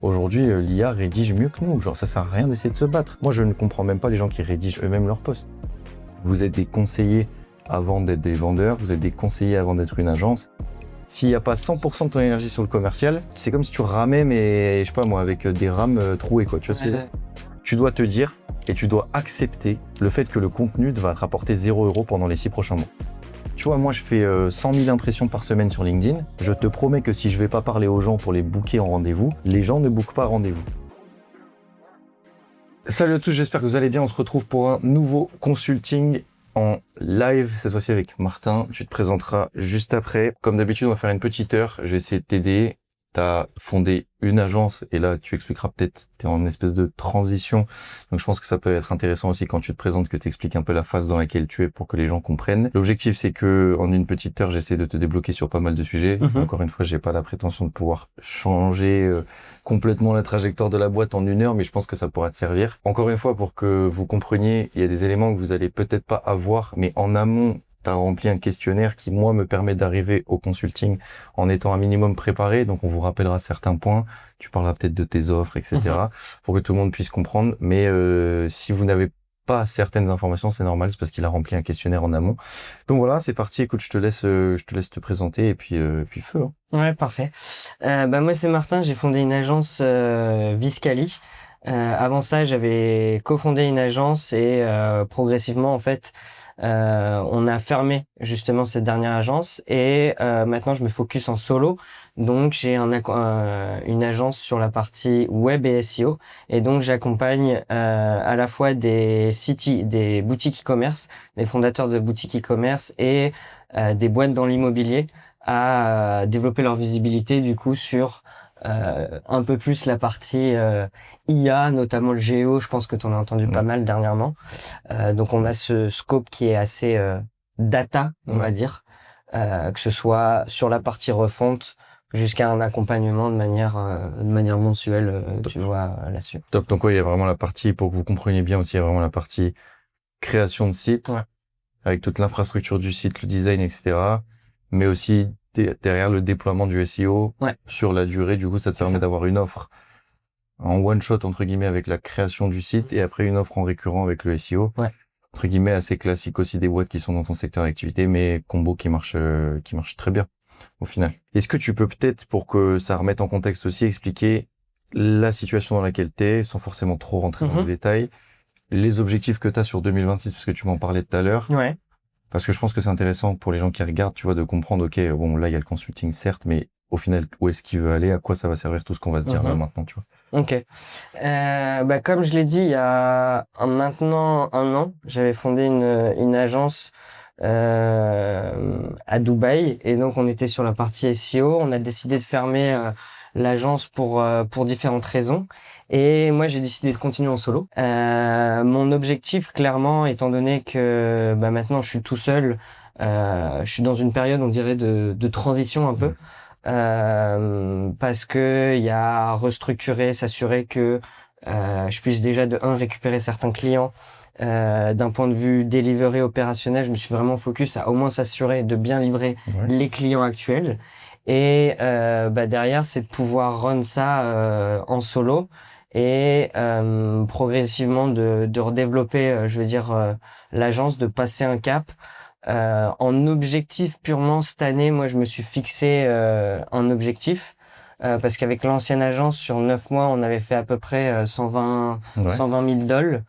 Aujourd'hui, l'IA rédige mieux que nous. Genre, ça sert à rien d'essayer de se battre. Moi, je ne comprends même pas les gens qui rédigent eux-mêmes leurs posts. Vous êtes des conseillers avant d'être des vendeurs, vous êtes des conseillers avant d'être une agence. S'il n'y a pas 100% de ton énergie sur le commercial, c'est comme si tu ramais, mais je sais pas moi, avec des rames trouées, quoi. Tu vois ce que je veux dire ? Tu dois te dire et tu dois accepter le fait que le contenu va te rapporter 0 € pendant les 6 prochains mois. Tu vois, moi, je fais 100 000 impressions par semaine sur LinkedIn. Je te promets que si je vais pas parler aux gens pour les booker en rendez-vous, les gens ne bookent pas rendez-vous. Salut à tous, j'espère que vous allez bien. On se retrouve pour un nouveau consulting en live, cette fois-ci avec Martin. Tu te présenteras juste après. Comme d'habitude, on va faire une petite heure. Je vais essayer de t'aider. Tu as fondé une agence et là, tu expliqueras peut-être, tu es en espèce de transition. Donc, je pense que ça peut être intéressant aussi quand tu te présentes que tu expliques un peu la phase dans laquelle tu es pour que les gens comprennent. L'objectif, c'est que en une petite heure, j'essaie de te débloquer sur pas mal de sujets. Encore une fois, j'ai pas la prétention de pouvoir changer complètement la trajectoire de la boîte en une heure, mais je pense que ça pourra te servir. Encore une fois, pour que vous compreniez, il y a des éléments que vous allez peut-être pas avoir, mais en amont, tu as rempli un questionnaire qui, moi, me permet d'arriver au consulting en étant un minimum préparé. Donc, on vous rappellera certains points. Tu parleras peut-être de tes offres, etc. pour que tout le monde puisse comprendre. Mais si vous n'avez pas certaines informations, c'est normal. C'est parce qu'il a rempli un questionnaire en amont. Donc voilà, c'est parti. Écoute, je te laisse te présenter et puis feu. Hein. Ouais, parfait. Moi, c'est Martin. J'ai fondé une agence Viscali. Avant ça, j'avais cofondé une agence et progressivement, en fait, on a fermé justement cette dernière agence et maintenant je me focus en solo. Donc j'ai une agence sur la partie web et SEO et donc j'accompagne à la fois des boutiques e-commerce, des fondateurs de boutiques e-commerce et des boîtes dans l'immobilier à développer leur visibilité du coup sur un peu plus la partie IA, notamment le géo. Je pense que tu en as entendu pas mal dernièrement. Donc on a ce scope qui est assez data, on va dire, que ce soit sur la partie refonte jusqu'à un accompagnement de manière mensuelle, tu vois, là-dessus. Top. Donc il y a vraiment la partie, pour que vous compreniez bien aussi, il y a vraiment la partie création de site, avec toute l'infrastructure du site, le design, etc. Mais aussi derrière le déploiement du SEO sur la durée. Du coup, ça te permet d'avoir une offre en one shot, entre guillemets, avec la création du site et après une offre en récurrent avec le SEO. Entre guillemets, assez classique aussi des boîtes qui sont dans ton secteur d'activité, mais combo qui marche très bien au final. Est-ce que tu peux peut-être, pour que ça remette en contexte aussi, expliquer la situation dans laquelle t'es, sans forcément trop rentrer dans les détails, les objectifs que t'as sur 2026, parce que tu m'en parlais tout à l'heure. Parce que je pense que c'est intéressant pour les gens qui regardent, tu vois, de comprendre, ok, bon, là, il y a le consulting, certes, mais au final, où est-ce qu'il veut aller, à quoi ça va servir tout ce qu'on va se dire là maintenant, tu vois. Ok. Comme je l'ai dit, il y a maintenant 1 an, j'avais fondé une agence à Dubaï et donc on était sur la partie SEO. On a décidé de fermer l'agence pour différentes raisons. Et moi, j'ai décidé de continuer en solo. Mon objectif, clairement, étant donné que maintenant je suis tout seul, je suis dans une période, on dirait, de transition un peu. Parce que il y a restructurer, s'assurer que je puisse déjà récupérer certains clients. D'un point de vue delivery opérationnel, je me suis vraiment focus à au moins s'assurer de bien livrer les clients actuels. Et derrière, c'est de pouvoir run ça en solo et progressivement de redévelopper, l'agence, de passer un cap. En objectif purement cette année, moi je me suis fixé un objectif parce qu'avec l'ancienne agence sur 9 mois, on avait fait à peu près 120 000 dollars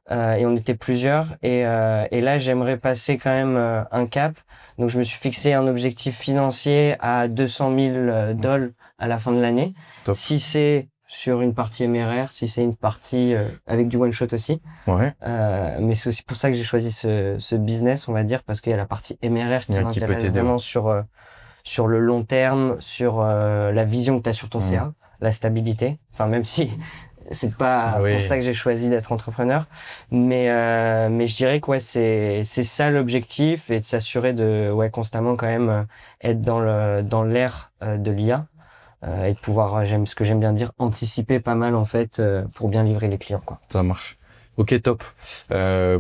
et on était plusieurs et là j'aimerais passer quand même un cap. Donc je me suis fixé un objectif financier à 200 000 dollars à la fin de l'année. Si c'est sur une partie MRR, si c'est une partie avec du one shot aussi. Mais c'est aussi pour ça que j'ai choisi ce business, on va dire, parce qu'il y a la partie MRR qui m'intéresse vraiment sur le long terme, sur la vision que tu as sur ton CA, la stabilité. Enfin, même si c'est pas pour ça que j'ai choisi d'être entrepreneur, mais je dirais que c'est ça l'objectif, et de s'assurer de constamment quand même être dans l'ère de l'IA. Et de pouvoir, ce que j'aime bien dire, anticiper pas mal en fait pour bien livrer les clients, quoi. Ça marche. Ok, top.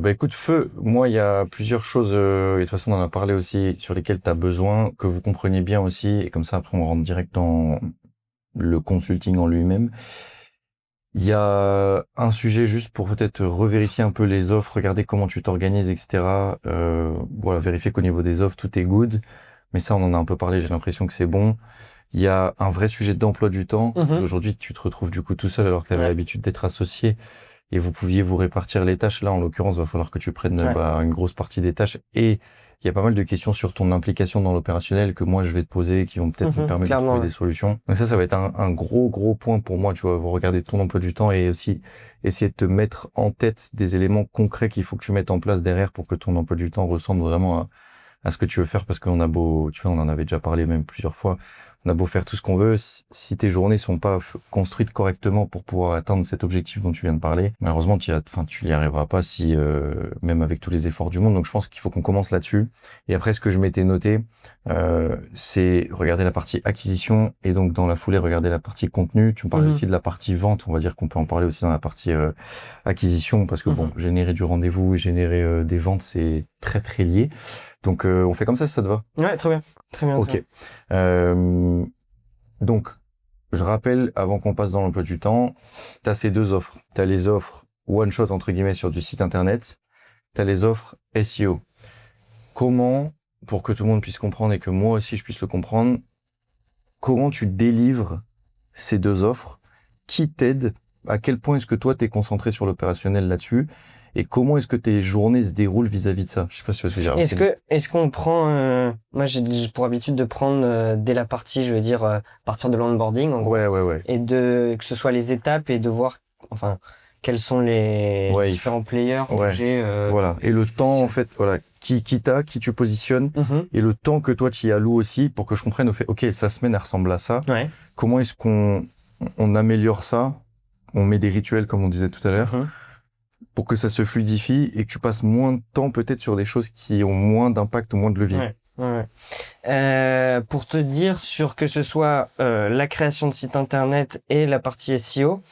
Écoute, feu, moi il y a plusieurs choses, et de toute façon on en a parlé aussi, sur lesquelles tu as besoin que vous compreniez bien aussi, et comme ça après on rentre direct le consulting en lui-même. Il y a un sujet juste pour peut-être revérifier un peu les offres, regarder comment tu t'organises, etc. Voilà, vérifier qu'au niveau des offres, tout est good. Mais ça, on en a un peu parlé, j'ai l'impression que c'est bon. Il y a un vrai sujet d'emploi du temps. Aujourd'hui, tu te retrouves du coup tout seul alors que tu avais l'habitude d'être associé et vous pouviez vous répartir les tâches. Là, en l'occurrence, il va falloir que tu prennes une grosse partie des tâches. Et il y a pas mal de questions sur ton implication dans l'opérationnel que moi, je vais te poser qui vont peut-être me permettre de trouver des solutions. Donc ça va être un gros point pour moi. Tu vois, regarder ton emploi du temps et aussi essayer de te mettre en tête des éléments concrets qu'il faut que tu mettes en place derrière pour que ton emploi du temps ressemble vraiment à ce que tu veux faire, parce qu'on a beau, tu vois, on en avait déjà parlé même plusieurs fois, on a beau faire tout ce qu'on veut, si tes journées sont pas construites correctement pour pouvoir atteindre cet objectif dont tu viens de parler, malheureusement, tu y arriveras pas si, même avec tous les efforts du monde. Donc, je pense qu'il faut qu'on commence là-dessus. Et après, ce que je m'étais noté, c'est regarder la partie acquisition et donc dans la foulée, regarder la partie contenu. Tu me parlais aussi de la partie vente. On va dire qu'on peut en parler aussi dans la partie acquisition, parce que bon, générer du rendez-vous et générer des ventes, c'est très, très lié. Donc, on fait comme ça si ça te va? Ouais, très bien. Très bien. Ok. Donc, je rappelle, avant qu'on passe dans l'emploi du temps, tu as ces deux offres. Tu as les offres one-shot, entre guillemets, sur du site internet. Tu as les offres SEO. Comment, pour que tout le monde puisse comprendre et que moi aussi je puisse le comprendre, comment tu délivres ces deux offres? Qui t'aide? À quel point est-ce que toi, tu es concentré sur l'opérationnel là-dessus? Et comment est-ce que tes journées se déroulent vis-à-vis de ça? Je sais pas si tu vas te dire. Est-ce qu'on prend, moi j'ai pour habitude de prendre dès la partie, je veux dire, partir de l'onboarding en gros. Ouais. Et que ce soit les étapes et de voir, enfin, quels sont les différents players que j'ai. Voilà. Et le temps, en fait, voilà, qui tu positionnes, et le temps que toi tu y alloues aussi, pour que je comprenne au fait, ok, sa semaine elle ressemble à ça. Ouais. Comment est-ce qu'on améliore ça? On met des rituels, comme on disait tout à l'heure, pour que ça se fluidifie et que tu passes moins de temps peut-être sur des choses qui ont moins d'impact ou moins de levier. Pour te dire, sur que ce soit la création de site internet et la partie SEO,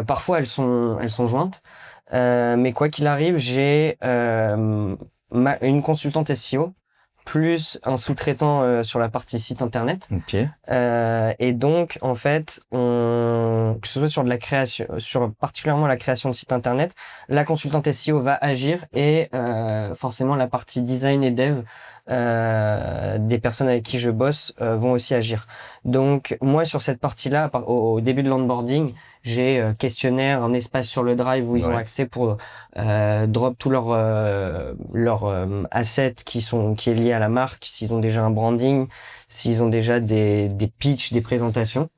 parfois elles sont jointes, mais quoi qu'il arrive, j'ai une consultante SEO plus un sous-traitant sur la partie site internet. Okay. Et donc, en fait, que ce soit sur de la création, sur particulièrement la création de site internet, la consultante SEO va agir et forcément la partie design et dev des personnes avec qui je bosse vont aussi agir. Donc, moi, sur cette partie-là, au début de l'onboarding, j'ai questionnaire, un espace sur le drive où ils ont accès pour drop tout leur asset qui est lié à la marque, s'ils ont déjà un branding, s'ils ont déjà des pitchs, des présentations.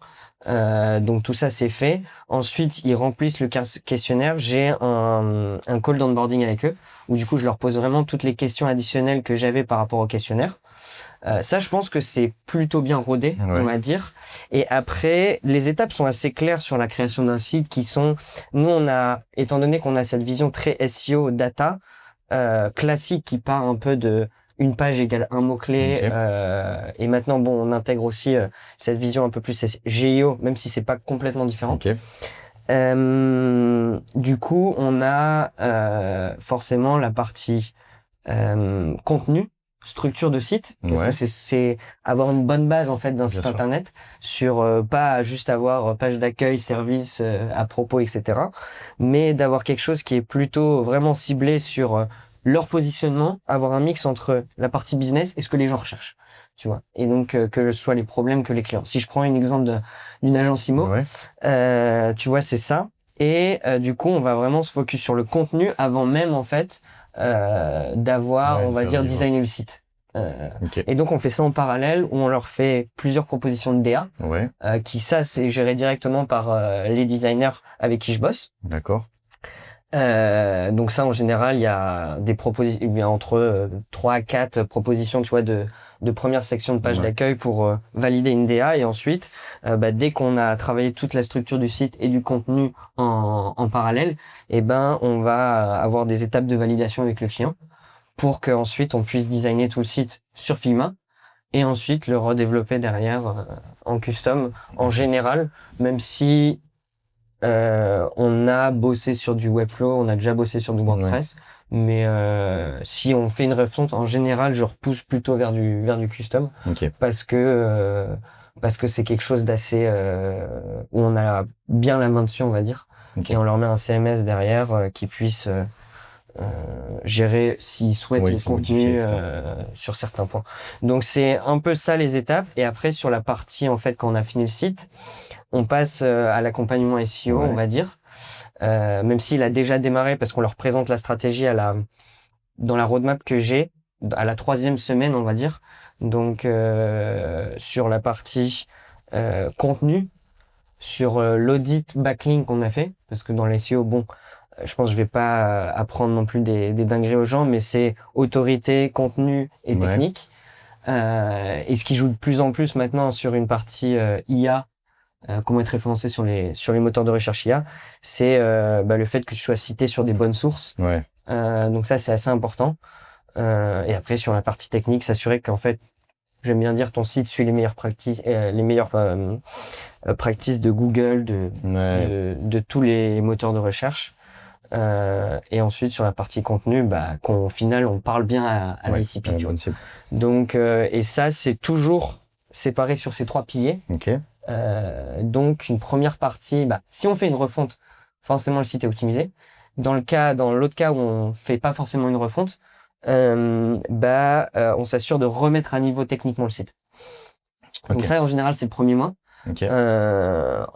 Donc tout ça c'est fait. Ensuite ils remplissent le questionnaire. J'ai un call d'onboarding avec eux où du coup je leur pose vraiment toutes les questions additionnelles que j'avais par rapport au questionnaire. Ça je pense que c'est plutôt bien rodé, on va dire. Et après les étapes sont assez claires sur la création d'un site qui sont, nous on a, étant donné qu'on a cette vision très SEO data classique qui part un peu de une page égale un mot-clé. Et maintenant, bon, on intègre aussi cette vision un peu plus GIO, même si c'est pas complètement différent. Du coup, on a forcément la partie contenu, structure de site, parce que c'est avoir une bonne base en fait d'un site internet sur pas juste avoir page d'accueil, service à propos, etc. Mais d'avoir quelque chose qui est plutôt vraiment ciblé sur leur positionnement, avoir un mix entre la partie business et ce que les gens recherchent, tu vois. Et donc que ce soit les problèmes que les clients. Si je prends un exemple d'une agence IMO, tu vois, c'est ça. Et du coup, on va vraiment se focus sur le contenu avant même en fait d'avoir, on va dire, designer le site. Et donc on fait ça en parallèle où on leur fait plusieurs propositions de DA qui ça c'est géré directement par les designers avec qui je bosse. D'accord. Donc ça en général il y a des propositions entre 3 à 4 propositions, tu vois, de première section de page d'accueil pour valider une DA, et ensuite dès qu'on a travaillé toute la structure du site et du contenu en parallèle, et ben on va avoir des étapes de validation avec le client pour qu'ensuite on puisse designer tout le site sur Figma et ensuite le redévelopper derrière en custom en général, même si on a bossé sur du Webflow, on a déjà bossé sur du WordPress, mais si on fait une refonte, en général, je repousse plutôt vers du custom, parce que parce que c'est quelque chose d'assez où on a bien la main dessus, on va dire, Ok. et on leur met un CMS derrière qui puisse gérer s'ils souhaitent Oui, le c'est modifié, contenu etc. sur certains points. Donc c'est un peu ça les étapes. Et après sur la partie en fait quand on a fini le site, on passe à l'accompagnement SEO, Ouais. on va dire, même s'il a déjà démarré parce qu'on leur présente la stratégie dans la roadmap que j'ai à la 3e semaine, on va dire. Donc sur la partie contenu, sur l'audit backlink qu'on a fait, parce que dans les SEO, bon, je pense que je vais pas apprendre non plus des dingueries aux gens, mais c'est autorité, contenu et Ouais. technique. Et ce qui joue de plus en plus maintenant sur une partie IA, comment être référencé sur les moteurs de recherche IA, c'est le fait que tu sois cité sur des bonnes sources. Ouais. Donc ça, c'est assez important. Et après, sur la partie technique, s'assurer qu'en fait, j'aime bien dire, ton site suit les meilleures practices de Google, Ouais. de tous les moteurs de recherche. Et ensuite, sur la partie contenu, qu'au final, on parle bien à Ouais. l'ICP, tu vois. Bonne cible. Donc, et ça, c'est toujours séparé sur ces 3 piliers. Ok. Donc, une première partie, si on fait une refonte, forcément, le site est optimisé. Dans l'autre cas où on fait pas forcément une refonte, on s'assure de remettre à niveau techniquement le site. Donc Ok. ça, en général, c'est le premier mois. Ok.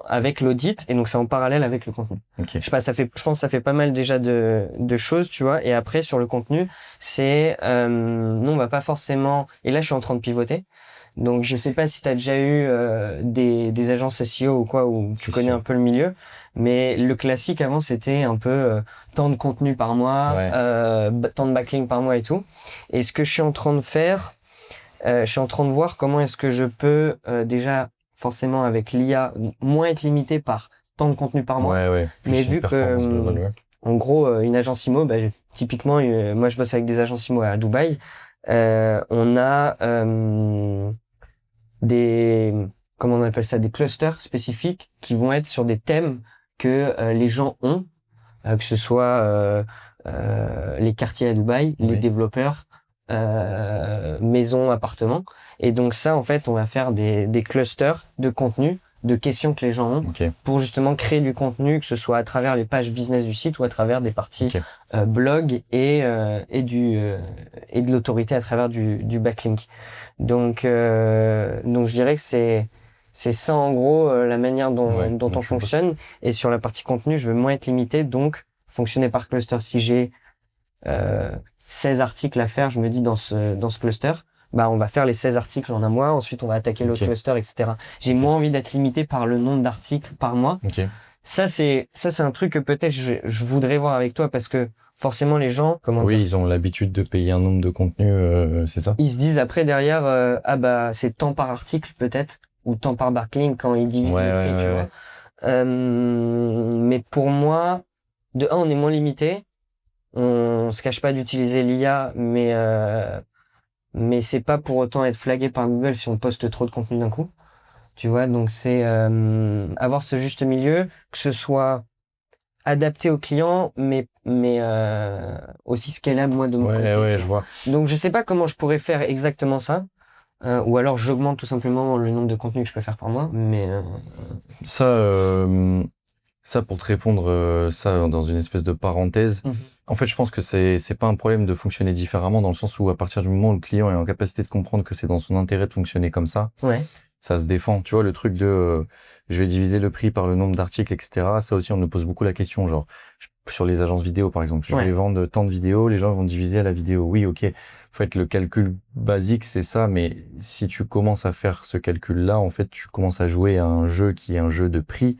Avec l'audit, et donc c'est en parallèle avec le contenu. Ok. Je sais pas, je pense que ça fait pas mal déjà de choses, tu vois. Et après, sur le contenu, c'est, nous, on va pas forcément, et là, je suis en train de pivoter. Donc, je sais pas si tu as déjà eu des agences SEO ou quoi, où tu connais un peu le milieu. Mais le classique avant, c'était un peu tant de contenu par mois, tant de backlink par mois et tout. Et ce que je suis en train de faire, je suis en train de voir comment est-ce que je peux déjà, forcément avec l'IA, moins être limité par tant de contenu par mois. Ouais. Plus Mais une vu performance globale, que, ouais. en gros, une agence IMO, typiquement, moi je bosse avec des agences IMO à Dubaï, on a comment on appelle ça, des clusters spécifiques qui vont être sur des thèmes que les gens ont, que ce soit les quartiers à Dubaï, les développeurs, maisons, appartements. Et donc ça, en fait, on va faire des clusters de contenu, de questions que les gens ont, pour justement créer du contenu, que ce soit à travers les pages business du site ou à travers des parties blog et de l'autorité à travers du backlink. Donc je dirais que c'est ça en gros la manière dont on fonctionne. Et sur la partie contenu, je veux moins être limité, donc fonctionner par cluster. Si j'ai 16 articles à faire, je me dis dans ce cluster, on va faire les 16 articles en un mois, ensuite on va attaquer l'autre cluster, etc. J'ai moins envie d'être limité par le nombre d'articles par mois. Ça c'est un truc que peut-être je voudrais voir avec toi, parce que forcément les gens, ils ont l'habitude de payer un nombre de contenus, c'est ça? Ils se disent après derrière, c'est tant par article peut-être, ou tant par backlink quand ils divisent le prix, tu vois. Mais pour moi, de un, on est moins limité. On se cache pas d'utiliser l'IA, mais c'est pas pour autant être flagué par Google si on poste trop de contenu d'un coup. Tu vois, donc c'est avoir ce juste milieu, que ce soit adapté aux clients, mais aussi scalable, moi, de mon côté. Ouais, je vois. Donc je sais pas comment je pourrais faire exactement ça. Ou alors j'augmente tout simplement le nombre de contenus que je peux faire par mois, mais ça pour te répondre, ça dans une espèce de parenthèse. En fait, je pense que c'est pas un problème de fonctionner différemment, dans le sens où à partir du moment où le client est en capacité de comprendre que c'est dans son intérêt de fonctionner comme ça, ça se défend. Tu vois, le truc de je vais diviser le prix par le nombre d'articles, etc. Ça aussi, on nous pose beaucoup la question, genre sur les agences vidéo par exemple, je vais vendre tant de vidéos, les gens vont diviser à la vidéo. Oui, ok. En fait, le calcul basique, c'est ça, mais si tu commences à faire ce calcul-là, en fait, tu commences à jouer à un jeu qui est un jeu de prix,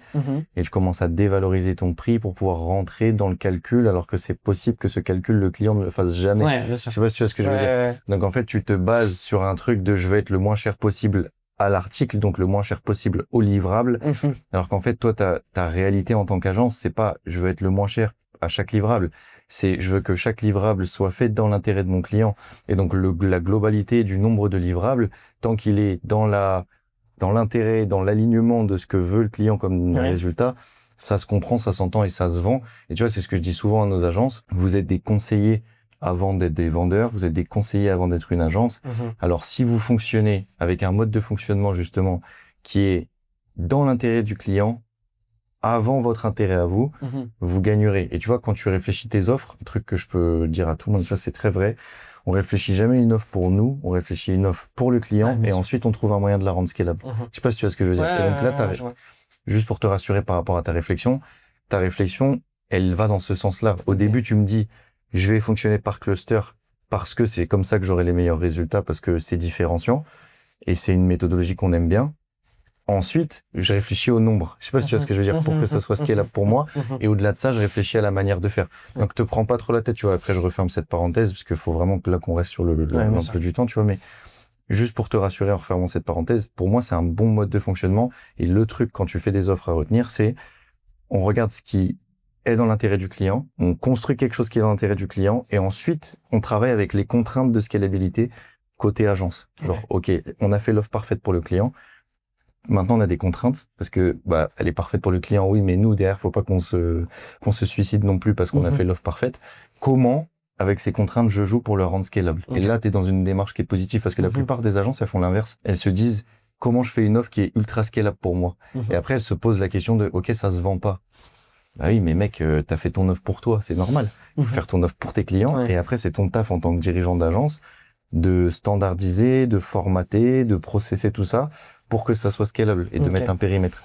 et tu commences à dévaloriser ton prix pour pouvoir rentrer dans le calcul, alors que c'est possible que ce calcul, le client ne le fasse jamais. Je sais pas si tu vois ce que je veux dire. Donc, en fait, tu te bases sur un truc de je vais être le moins cher possible à l'article, donc le moins cher possible au livrable, alors qu'en fait, toi, ta réalité en tant qu'agence, c'est pas je veux être le moins cher à chaque livrable, c'est je veux que chaque livrable soit fait dans l'intérêt de mon client. Et donc la globalité du nombre de livrables, tant qu'il est dans l'intérêt, dans l'alignement de ce que veut le client comme résultat, ça se comprend, ça s'entend et ça se vend. Et tu vois, c'est ce que je dis souvent à nos agences, vous êtes des conseillers avant d'être des vendeurs, vous êtes des conseillers avant d'être une agence. Alors si vous fonctionnez avec un mode de fonctionnement justement qui est dans l'intérêt du client, avant votre intérêt à vous, vous gagnerez. Et tu vois, quand tu réfléchis tes offres, un truc que je peux dire à tout le monde, ça c'est très vrai, on réfléchit jamais une offre pour nous, on réfléchit une offre pour le client et ensuite on trouve un moyen de la rendre scalable. Je sais pas si tu vois ce que je veux dire. Et donc là, juste pour te rassurer par rapport à ta réflexion, elle va dans ce sens-là. Au début, tu me dis, je vais fonctionner par cluster parce que c'est comme ça que j'aurai les meilleurs résultats, parce que c'est différenciant et c'est une méthodologie qu'on aime bien. Ensuite, je réfléchis au nombre. Je sais pas si tu vois ce que je veux dire, pour que ça soit scalable pour moi. Et au-delà de ça, je réfléchis à la manière de faire. Donc, te prends pas trop la tête, tu vois. Après, je referme cette parenthèse, parce qu'il faut vraiment que là, qu'on reste sur l'emploi du temps, tu vois. Mais juste pour te rassurer en refermant cette parenthèse, pour moi, c'est un bon mode de fonctionnement. Et le truc, quand tu fais des offres à retenir, c'est, on regarde ce qui est dans l'intérêt du client, on construit quelque chose qui est dans l'intérêt du client, et ensuite, on travaille avec les contraintes de scalabilité côté agence. Genre, OK, on a fait l'offre parfaite pour le client. Maintenant, on a des contraintes parce que elle est parfaite pour le client, oui, mais nous derrière, faut pas qu'on se suicide non plus parce qu'on a fait l'offre parfaite. Comment, avec ces contraintes, je joue pour le rendre scalable? Et là, tu es dans une démarche qui est positive parce que la plupart des agences, elles font l'inverse. Elles se disent comment je fais une offre qui est ultra scalable pour moi. Et après, elles se posent la question de OK, ça se vend pas. Bah oui, mais mec, t'as fait ton offre pour toi, c'est normal. Il faut faire ton offre pour tes clients et après, c'est ton taf en tant que dirigeant d'agence de standardiser, de formater, de processer tout ça pour que ça soit scalable et de mettre un périmètre.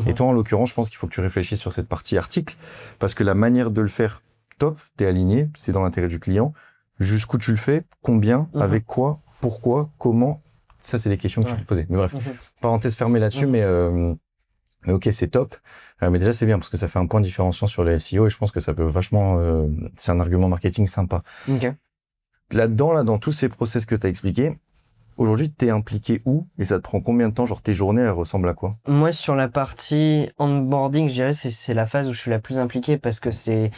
Et toi, en l'occurrence, je pense qu'il faut que tu réfléchisses sur cette partie article, parce que la manière de le faire, top, t'es aligné, c'est dans l'intérêt du client. Jusqu'où tu le fais, combien, avec quoi, pourquoi, comment, ça, c'est des questions que tu peux te poser. Mais bref, parenthèse fermée là-dessus, mais ok, c'est top. Mais déjà, c'est bien, parce que ça fait un point différenciant sur le SEO, et je pense que ça peut vachement, c'est un argument marketing sympa. Là-dedans, dans tous ces process que tu as expliqués, aujourd'hui, t'es impliqué où et ça te prend combien de temps? Genre, tes journées, elles ressemblent à quoi? Moi, sur la partie onboarding, je dirais c'est la phase où je suis la plus impliquée parce que c'est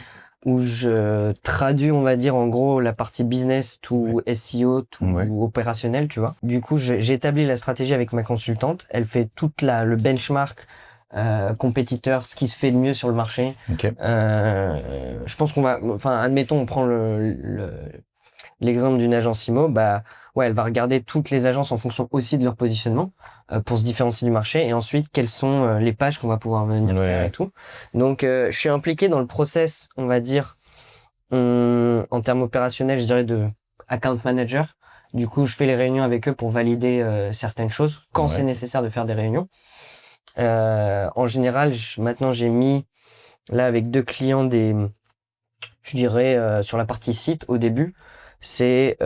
où je traduis, on va dire, en gros, la partie business, tout SEO, tout opérationnel, tu vois. Du coup, j'ai établi la stratégie avec ma consultante. Elle fait le benchmark compétiteur, ce qui se fait de mieux sur le marché. Je pense admettons, on prend l'exemple d'une agence IMO, elle va regarder toutes les agences en fonction aussi de leur positionnement pour se différencier du marché et ensuite quelles sont les pages qu'on va pouvoir venir faire et tout. Donc je suis impliqué dans le process, on va dire en termes opérationnels, je dirais de account manager. Du coup, je fais les réunions avec eux pour valider certaines choses quand c'est nécessaire de faire des réunions. En général, maintenant j'ai mis là avec 2 clients je dirais sur la partie site au début. C'est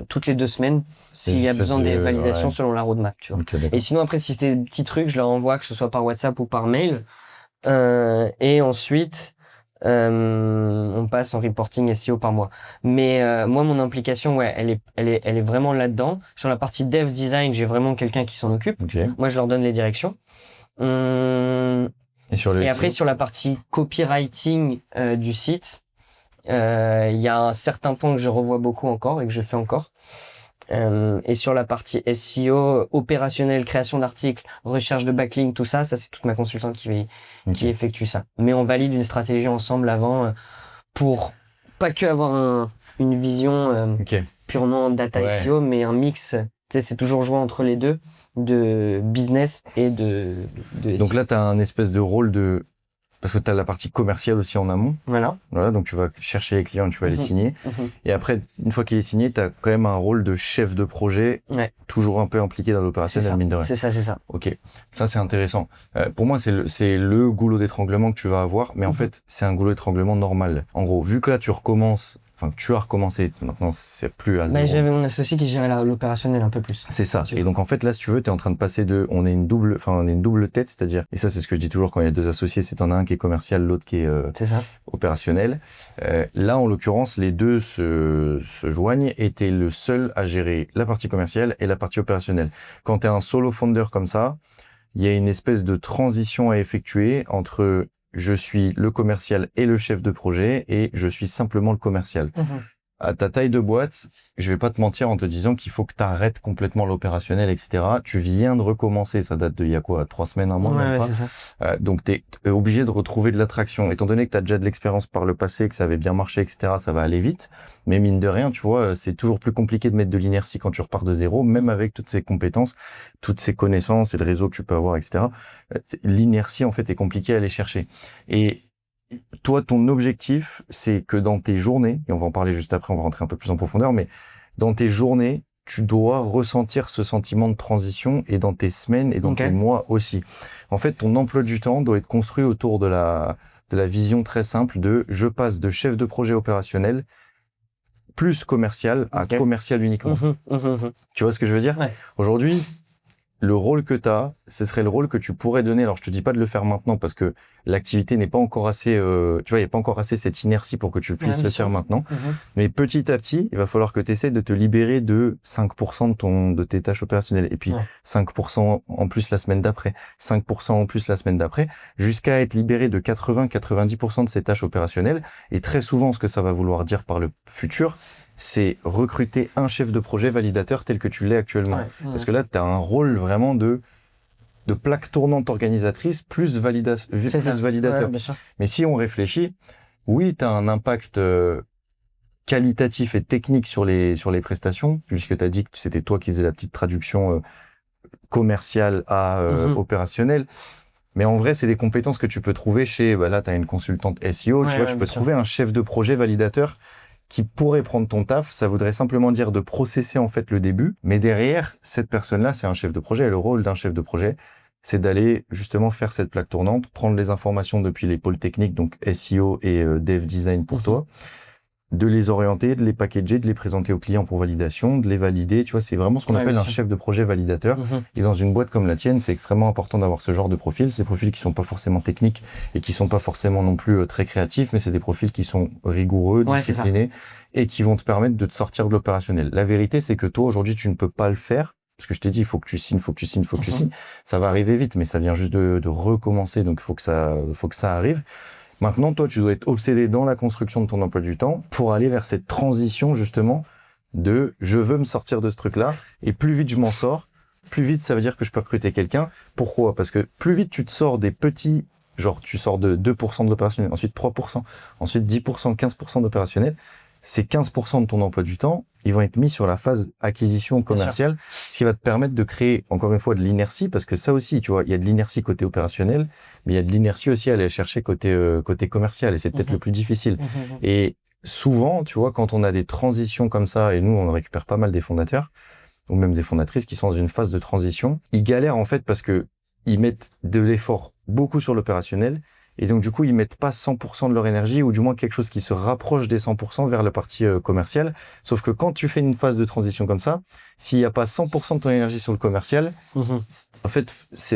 toutes les 2 semaines s'il y a besoin des validations selon la roadmap, tu vois. Et sinon après si c'est des petits trucs, je leur envoie que ce soit par WhatsApp ou par mail. Et ensuite on passe en reporting SEO par mois. Mais moi mon implication elle est vraiment là-dedans. Sur la partie dev design, j'ai vraiment quelqu'un qui s'en occupe. Moi je leur donne les directions. Et après sur la partie copywriting du site, il y a un certain point que je revois beaucoup encore et que je fais encore. Et sur la partie SEO, opérationnel, création d'articles, recherche de backlink, tout ça, c'est toute ma consultante qui effectue ça. Mais on valide une stratégie ensemble avant pour pas que avoir une vision purement data SEO, mais un mix. Tu sais, c'est toujours jouer entre les deux, de business et de SEO. Donc là, tu as un espèce de rôle de... Parce que tu as la partie commerciale aussi en amont. Voilà, donc tu vas chercher les clients, tu vas les signer. Et après, une fois qu'il est signé, tu as quand même un rôle de chef de projet, toujours un peu impliqué dans l'opérationnel, mine de rien. C'est ça. Ok, ça c'est intéressant. Pour moi, c'est le goulot d'étranglement que tu vas avoir, mais en fait, c'est un goulot d'étranglement normal. En gros, vu que là, tu as recommencé, maintenant c'est plus à zéro. J'avais mon associé qui gérait l'opérationnel un peu plus. C'est ça. Et donc en fait là, si tu veux, t'es en train de passer on est une double tête, c'est-à-dire, et ça c'est ce que je dis toujours quand il y a 2 associés, c'est t'en as un qui est commercial, l'autre qui est opérationnel. Là en l'occurrence, les deux se joignent et t'es le seul à gérer la partie commerciale et la partie opérationnelle. Quand t'es un solo founder comme ça, il y a une espèce de transition à effectuer entre je suis le commercial et le chef de projet et je suis simplement le commercial. à ta taille de boîte, je vais pas te mentir en te disant qu'il faut que tu arrêtes complètement l'opérationnel, etc. Tu viens de recommencer, ça date de il y a quoi, 3 semaines, un mois, même pas. C'est ça. Donc tu es obligé de retrouver de l'attraction. Étant donné que tu as déjà de l'expérience par le passé, que ça avait bien marché, etc., ça va aller vite. Mais mine de rien, tu vois, c'est toujours plus compliqué de mettre de l'inertie quand tu repars de zéro, même avec toutes ces compétences, toutes ces connaissances et le réseau que tu peux avoir, etc. L'inertie, en fait, est compliquée à aller chercher. Et toi, ton objectif, c'est que dans tes journées, et on va en parler juste après, on va rentrer un peu plus en profondeur, mais dans tes journées, tu dois ressentir ce sentiment de transition et dans tes semaines et dans tes mois aussi. En fait, ton emploi du temps doit être construit autour de la vision très simple de je passe de chef de projet opérationnel plus commercial à commercial uniquement. Tu vois ce que je veux dire? Aujourd'hui, le rôle que tu as, ce serait le rôle que tu pourrais donner. Alors, je te dis pas de le faire maintenant parce que l'activité n'est pas encore assez, tu vois, il n'y a pas encore assez cette inertie pour que tu puisses le faire maintenant. Mais petit à petit, il va falloir que tu essaies de te libérer de 5% de tes tâches opérationnelles. Et puis, 5% en plus la semaine d'après, 5% en plus la semaine d'après, jusqu'à être libéré de 80-90% de ces tâches opérationnelles. Et très souvent, ce que ça va vouloir dire par le futur, c'est recruter un chef de projet validateur tel que tu l'es actuellement. Parce que là, tu as un rôle vraiment de plaque tournante organisatrice plus validateur. Mais si on réfléchit, oui, tu as un impact qualitatif et technique sur les prestations, puisque tu as dit que c'était toi qui faisais la petite traduction commerciale à opérationnelle. Mais en vrai, c'est des compétences que tu peux trouver chez, là, tu as une consultante SEO, tu vois, tu peux trouver un chef de projet validateur qui pourrait prendre ton taf. Ça voudrait simplement dire de processer en fait le début. Mais derrière, cette personne-là, c'est un chef de projet. Et le rôle d'un chef de projet, c'est d'aller justement faire cette plaque tournante, prendre les informations depuis les pôles techniques, donc SEO et Dev Design pour toi, de les orienter, de les packager, de les présenter aux clients pour validation, de les valider. Tu vois, c'est vraiment ce qu'on appelle un chef de projet validateur. Et dans une boîte comme la tienne, c'est extrêmement important d'avoir ce genre de profil. Ces profils qui sont pas forcément techniques et qui sont pas forcément non plus très créatifs, mais c'est des profils qui sont rigoureux, disciplinés et qui vont te permettre de te sortir de l'opérationnel. La vérité, c'est que toi, aujourd'hui, tu ne peux pas le faire. Parce que je t'ai dit, il faut que tu signes, faut que tu signes, faut que tu signes. Ça va arriver vite, mais ça vient juste de recommencer. Donc, il faut que ça arrive. Maintenant, toi, tu dois être obsédé dans la construction de ton emploi du temps pour aller vers cette transition, justement, de je veux me sortir de ce truc-là. Et plus vite je m'en sors, plus vite ça veut dire que je peux recruter quelqu'un. Pourquoi? Parce que plus vite tu te sors des petits, genre tu sors de 2% de l'opérationnel, ensuite 3%, ensuite 10%, 15% d'opérationnel. Ces 15% de ton emploi du temps, ils vont être mis sur la phase acquisition commerciale, ce qui va te permettre de créer, encore une fois, de l'inertie, parce que ça aussi, tu vois, il y a de l'inertie côté opérationnel, mais il y a de l'inertie aussi à aller chercher côté commercial, et c'est peut-être le plus difficile. Et souvent, tu vois, quand on a des transitions comme ça, et nous, on récupère pas mal des fondateurs, ou même des fondatrices qui sont dans une phase de transition, ils galèrent en fait parce que ils mettent de l'effort beaucoup sur l'opérationnel, et donc, du coup, ils mettent pas 100% de leur énergie, ou du moins quelque chose qui se rapproche des 100% vers la partie commerciale. Sauf que quand tu fais une phase de transition comme ça, s'il n'y a pas 100% de ton énergie sur le commercial, en fait, c'est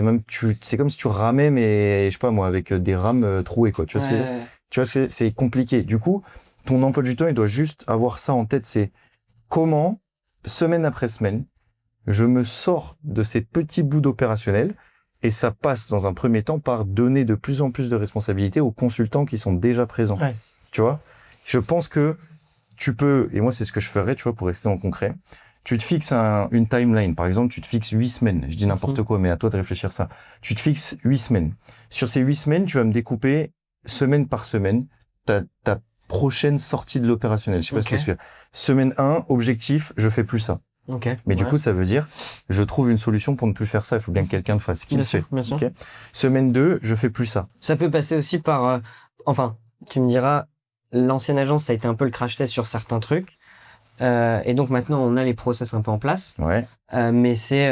comme si tu ramais, mais je sais pas moi, avec des rames trouées, quoi. Tu vois ce que c'est compliqué. Du coup, ton emploi du temps, il doit juste avoir ça en tête, c'est comment, semaine après semaine, je me sors de ces petits bouts d'opérationnel. Et ça passe dans un premier temps par donner de plus en plus de responsabilités aux consultants qui sont déjà présents. Tu vois, je pense que tu peux, et moi c'est ce que je ferais, tu vois, pour rester en concret, tu te fixes une timeline. Par exemple, tu te fixes 8 semaines. Je dis n'importe quoi, mais à toi de réfléchir ça. Tu te fixes 8 semaines. Sur ces 8 semaines, tu vas me découper semaine par semaine ta prochaine sortie de l'opérationnel. Je sais pas ce que c'est. Semaine 1, objectif, je fais plus ça. Mais du coup, ça veut dire, je trouve une solution pour ne plus faire ça. Il faut bien que quelqu'un le fasse. Qui le fait? Bien sûr. Semaine 2, je fais plus ça. Ça peut passer aussi par, enfin, tu me diras, l'ancienne agence, ça a été un peu le crash test sur certains trucs. Et donc maintenant, on a les process un peu en place. Mais c'est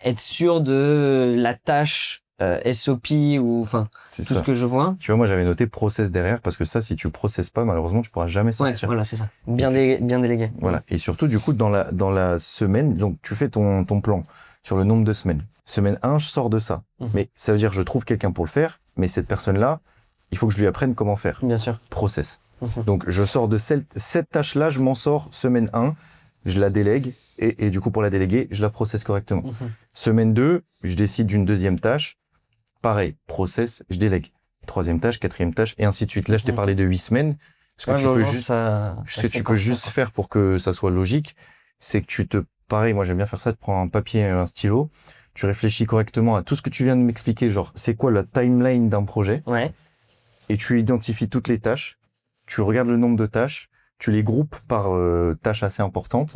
être sûr de la tâche SOP ou enfin tout ce que je vois. Tu vois, moi j'avais noté process derrière parce que ça, si tu processes pas, malheureusement, tu pourras jamais sortir. Voilà, c'est ça. Bien délégué. Voilà. Et surtout, du coup, dans la semaine, donc tu fais ton plan sur le nombre de semaines. Semaine 1, je sors de ça. Mais ça veut dire je trouve quelqu'un pour le faire, mais cette personne-là, il faut que je lui apprenne comment faire. Bien sûr. Process. Donc je sors de cette tâche-là, je m'en sors semaine 1, je la délègue et du coup pour la déléguer, je la processe correctement. Semaine 2, je décide d'une deuxième tâche. Pareil, process, je délègue. Troisième tâche, quatrième tâche, et ainsi de suite. Là, je t'ai parlé de 8 semaines. Ce que tu peux juste faire pour que ça soit logique, c'est que pareil, moi j'aime bien faire ça, tu prends un papier et un stylo, tu réfléchis correctement à tout ce que tu viens de m'expliquer, genre c'est quoi la timeline d'un projet, et tu identifies toutes les tâches, tu regardes le nombre de tâches, tu les groupes par tâches assez importantes,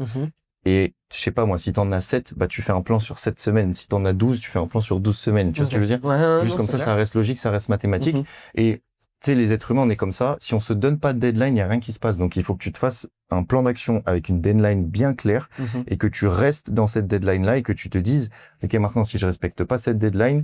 et je sais pas moi, si t'en as 7, bah tu fais un plan sur 7 semaines, si t'en as 12, tu fais un plan sur 12 semaines, tu vois ce que je veux dire? Juste comme ça reste logique, ça reste mathématique, et tu sais, les êtres humains, on est comme ça. Si on se donne pas de deadline, il y a rien qui se passe. Donc, il faut que tu te fasses un plan d'action avec une deadline bien claire et que tu restes dans cette deadline-là et que tu te dises, OK, maintenant, si je respecte pas cette deadline,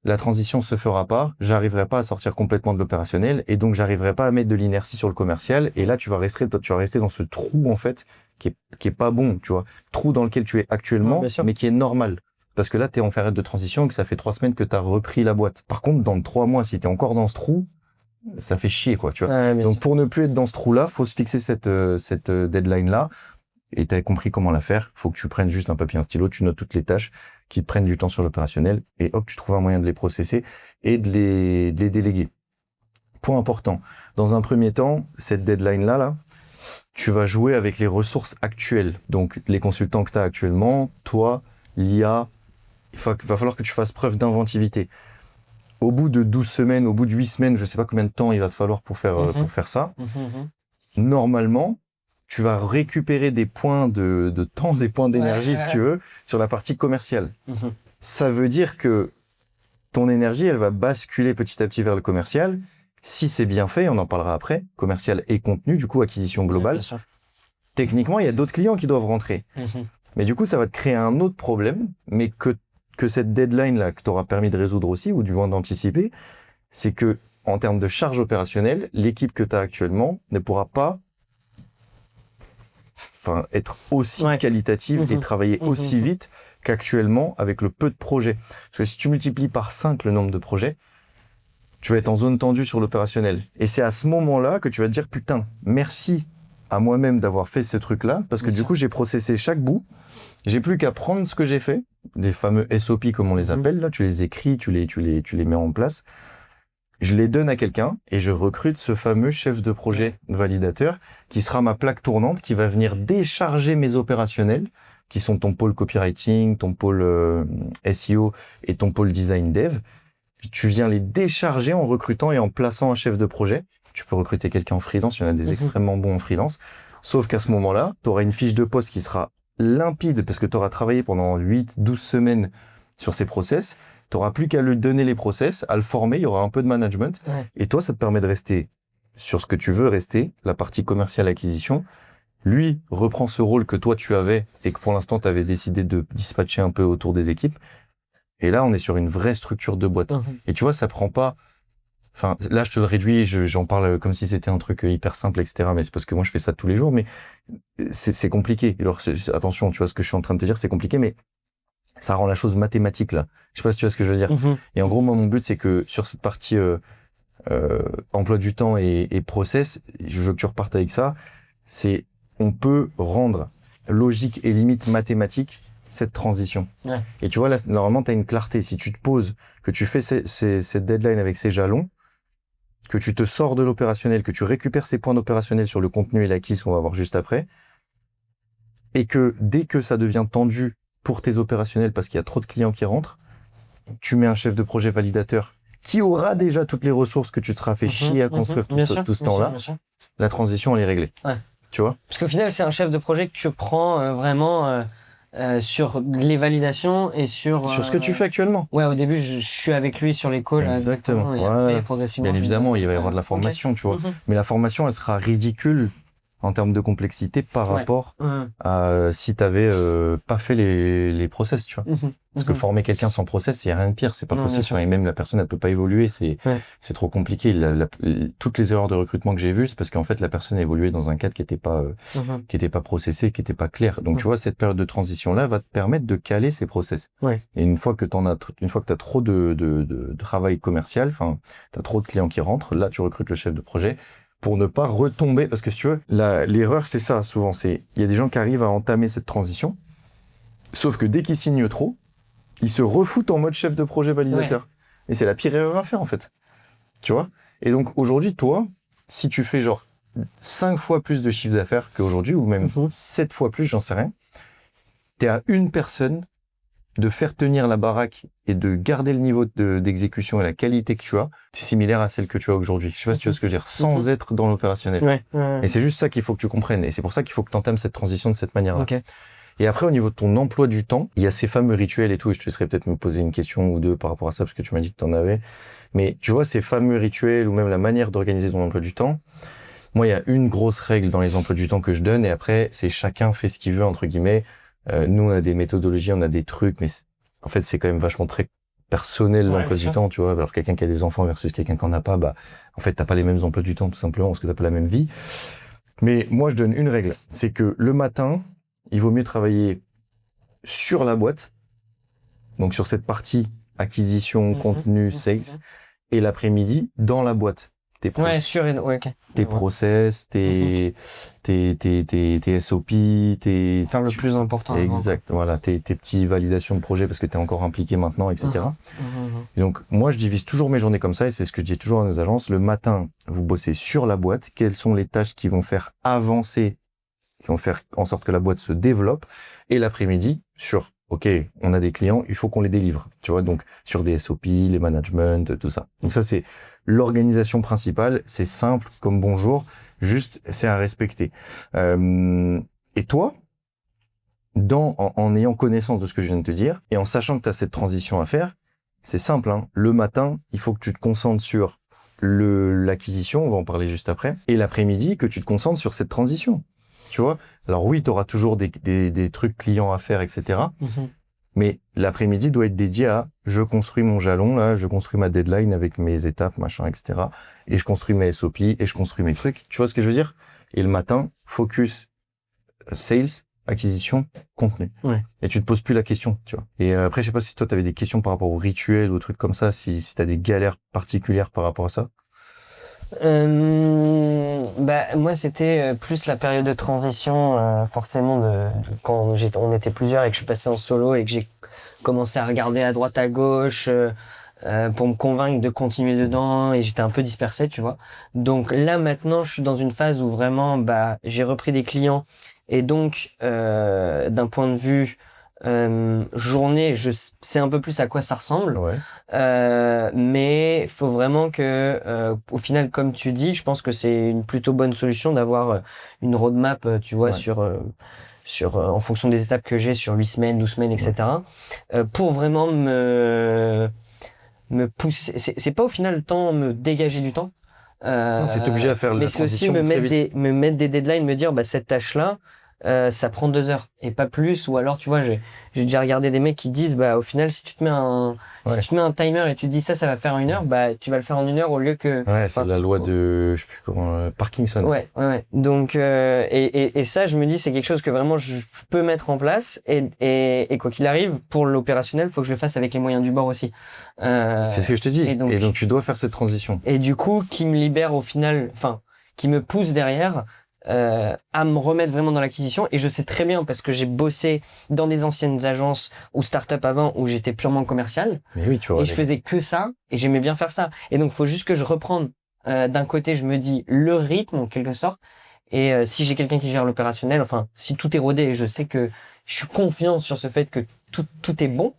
la transition se fera pas, j'arriverai pas à sortir complètement de l'opérationnel et donc j'arriverai pas à mettre de l'inertie sur le commercial. Et là, tu vas rester dans ce trou, en fait, qui est pas bon, tu vois. Trou dans lequel tu es actuellement, mais qui est normal. Parce que là, t'es en période de transition et que ça fait 3 semaines que t'as repris la boîte. Par contre, dans 3 mois, si t'es encore dans ce trou, ça fait chier, quoi, tu vois. Donc, pour ne plus être dans ce trou-là, faut se fixer cette deadline-là. Et t'as compris comment la faire. Faut que tu prennes juste un papier, un stylo, tu notes toutes les tâches qui te prennent du temps sur l'opérationnel et hop, tu trouves un moyen de les processer et de les déléguer. Point important. Dans un premier temps, cette deadline-là, tu vas jouer avec les ressources actuelles. Donc, les consultants que t'as actuellement, toi, l'IA, il va falloir que tu fasses preuve d'inventivité. Au bout de 12 semaines, au bout de 8 semaines, je sais pas combien de temps il va te falloir pour faire ça. Normalement, tu vas récupérer des points de temps, des points d'énergie, si tu veux, sur la partie commerciale. Ça veut dire que ton énergie, elle va basculer petit à petit vers le commercial. Si c'est bien fait, on en parlera après, commercial et contenu, du coup, acquisition globale. Techniquement, il y a d'autres clients qui doivent rentrer. Mais du coup, ça va te créer un autre problème, mais que cette deadline-là, que t'auras permis de résoudre aussi, ou du moins d'anticiper, c'est que, en termes de charge opérationnelle, l'équipe que tu as actuellement ne pourra pas être aussi qualitative et travailler aussi vite qu'actuellement avec le peu de projets. Parce que si tu multiplies par 5 le nombre de projets, tu vas être en zone tendue sur l'opérationnel. Et c'est à ce moment-là que tu vas te dire, putain, merci à moi-même d'avoir fait ce truc-là, parce que du coup, j'ai processé chaque bout. J'ai plus qu'à prendre ce que j'ai fait, des fameux SOP comme on les appelle, là, tu les écris, tu les mets en place. Je les donne à quelqu'un et je recrute ce fameux chef de projet validateur qui sera ma plaque tournante, qui va venir décharger mes opérationnels, qui sont ton pôle copywriting, ton pôle SEO et ton pôle design dev. Tu viens les décharger en recrutant et en plaçant un chef de projet. Tu peux recruter quelqu'un en freelance, il y en a des extrêmement bons en freelance. Sauf qu'à ce moment-là, tu auras une fiche de poste qui sera limpide parce que tu auras travaillé pendant 8-12 semaines sur ces process. Tu n'auras plus qu'à lui donner les process, à le former, il y aura un peu de management. Et toi, ça te permet de rester sur ce que tu veux rester, la partie commerciale acquisition. Lui reprend ce rôle que toi tu avais et que pour l'instant tu avais décidé de dispatcher un peu autour des équipes. Et là, on est sur une vraie structure de boîte. Et tu vois, ça prend pas... Enfin, là, je te le réduis, j'en parle comme si c'était un truc hyper simple, etc. Mais c'est parce que moi, je fais ça tous les jours, mais c'est compliqué. Alors, attention, tu vois, ce que je suis en train de te dire, c'est compliqué, mais ça rend la chose mathématique, là. Je sais pas si tu vois ce que je veux dire. Et en gros, moi, mon but, c'est que sur cette partie emploi du temps et process, je veux que tu repartes avec ça, c'est on peut rendre logique et limite mathématique cette transition. Et tu vois, là, normalement, tu as une clarté. Si tu te poses, que tu fais cette deadline avec ces jalons, que tu te sors de l'opérationnel, que tu récupères ces points d'opérationnel sur le contenu et l'acquis qu'on va voir juste après, et que dès que ça devient tendu pour tes opérationnels parce qu'il y a trop de clients qui rentrent, tu mets un chef de projet validateur qui aura déjà toutes les ressources que tu te seras fait chier à construire tout ce temps-là. La transition, elle est réglée. Tu vois ? Parce qu'au final, c'est un chef de projet que tu prends vraiment sur les validations et sur ce que tu fais actuellement. Ouais, au début, je suis avec lui sur les calls. Exactement. Et après, progressivement, bien évidemment, il va y avoir de la formation, tu vois. Mais la formation, elle sera ridicule en termes de complexité par rapport à si t'avais pas fait les process, tu vois. Parce que former quelqu'un sans process, il y a rien de pire, c'est pas possible. Et même la personne, elle peut pas évoluer, c'est trop compliqué. Toutes les erreurs de recrutement que j'ai vues, c'est parce qu'en fait, la personne a évolué dans un cadre qui était pas processé, qui était pas clair. Donc, tu vois, cette période de transition-là va te permettre de caler ces process. Et une fois que t'as trop de travail commercial, enfin, t'as trop de clients qui rentrent, là, tu recrutes le chef de projet pour ne pas retomber, parce que si tu veux, l'erreur, c'est ça, souvent, il y a des gens qui arrivent à entamer cette transition, sauf que dès qu'ils signent trop, ils se refoutent en mode chef de projet validateur. Et c'est la pire erreur à faire, en fait. Tu vois ? Et donc, aujourd'hui, toi, si tu fais genre 5 fois plus de chiffre d'affaires qu'aujourd'hui, ou même 7 fois plus, j'en sais rien, t'es à une personne de faire tenir la baraque et de garder le niveau d'exécution et la qualité que tu as, c'est similaire à celle que tu as aujourd'hui. Je sais pas si tu vois ce que je veux dire, sans être dans l'opérationnel. Ouais. Et c'est juste ça qu'il faut que tu comprennes. Et c'est pour ça qu'il faut que tu entames cette transition de cette manière-là. Ok. Et après, au niveau de ton emploi du temps, il y a ces fameux rituels et tout, et je te laisserai peut-être me poser une question ou deux par rapport à ça, parce que tu m'as dit que tu en avais. Mais tu vois, ces fameux rituels ou même la manière d'organiser ton emploi du temps, moi, il y a une grosse règle dans les emplois du temps que je donne, et après, c'est chacun fait ce qu'il veut, entre guillemets. Nous, on a des méthodologies, on a des trucs, mais en fait, c'est quand même vachement très personnel l'emploi du temps, tu vois. Alors, quelqu'un qui a des enfants versus quelqu'un qui en a pas, bah, en fait, t'as pas les mêmes emplois du temps, tout simplement, parce que t'as pas la même vie. Mais moi, je donne une règle, c'est que le matin, il vaut mieux travailler sur la boîte, donc sur cette partie acquisition, contenu, sales, et l'après-midi dans la boîte. Tes process, tes SOP, faire le plus important. Exact, voilà, tes petites validations de projet parce que t'es encore impliqué maintenant, etc. Et donc, moi, je divise toujours mes journées comme ça et c'est ce que je dis toujours à nos agences. Le matin, vous bossez sur la boîte. Quelles sont les tâches qui vont faire avancer, qui vont faire en sorte que la boîte se développe. Et l'après-midi, sur, OK, on a des clients, il faut qu'on les délivre. Tu vois, donc, sur des SOP, les management, tout ça. Donc ça, c'est l'organisation principale. C'est simple comme bonjour. Juste, c'est à respecter. Et toi, en ayant connaissance de ce que je viens de te dire, et en sachant que tu as cette transition à faire, c'est simple, hein. Le matin, il faut que tu te concentres sur l'acquisition, on va en parler juste après, et l'après-midi, que tu te concentres sur cette transition. Tu vois? Alors oui, tu auras toujours des trucs clients à faire, etc. Mais l'après-midi doit être dédié à je construis mon jalon, là, je construis ma deadline avec mes étapes, machin, etc. Et je construis mes SOP, et je construis mes trucs. Tu vois ce que je veux dire? Et le matin, focus, sales, acquisition, contenu. Ouais. Et tu te poses plus la question, tu vois. Et après, je sais pas si toi, tu avais des questions par rapport au rituel ou trucs comme ça, si tu as des galères particulières par rapport à ça. Moi, c'était plus la période de transition, forcément, quand on était plusieurs et que je suis passé en solo et que j'ai commencé à regarder à droite, à gauche, pour me convaincre de continuer dedans et j'étais un peu dispersé, tu vois. Donc là, maintenant, je suis dans une phase où vraiment, j'ai repris des clients et donc, d'un point de vue journée, je sais un peu plus à quoi ça ressemble. Ouais. Mais faut vraiment que, au final, comme tu dis, je pense que c'est une plutôt bonne solution d'avoir une roadmap, tu vois, en fonction des étapes que j'ai sur 8 semaines, 12 semaines, etc. Pour vraiment me pousser. C'est pas au final le temps me dégager du temps. Non, c'est obligé à faire la transition. Mais c'est aussi me mettre des deadlines, me dire, cette tâche-là, ça prend 2 heures et pas plus. Ou alors, tu vois, j'ai déjà regardé des mecs qui disent, au final, si tu te mets si tu te mets un timer et tu te dis ça va faire 1 heure, tu vas le faire en 1 heure au lieu que. Ouais, c'est la loi de, je sais plus comment, Parkinson. Ouais. Donc, et ça, je me dis, c'est quelque chose que vraiment je peux mettre en place et quoi qu'il arrive, pour l'opérationnel, faut que je le fasse avec les moyens du bord aussi. C'est ce que je te dis. Et donc, tu dois faire cette transition. Et du coup, qui me libère au final, qui me pousse derrière, à me remettre vraiment dans l'acquisition. Et je sais très bien, parce que j'ai bossé dans des anciennes agences ou start-up avant où j'étais purement commercial. Mais oui, tu vois. Et je faisais que ça et j'aimais bien faire ça. Et donc, faut juste que je reprenne. D'un côté, je me dis le rythme en quelque sorte. Et si j'ai quelqu'un qui gère l'opérationnel, si tout est rodé et je sais que je suis confiant sur ce fait que tout est bon,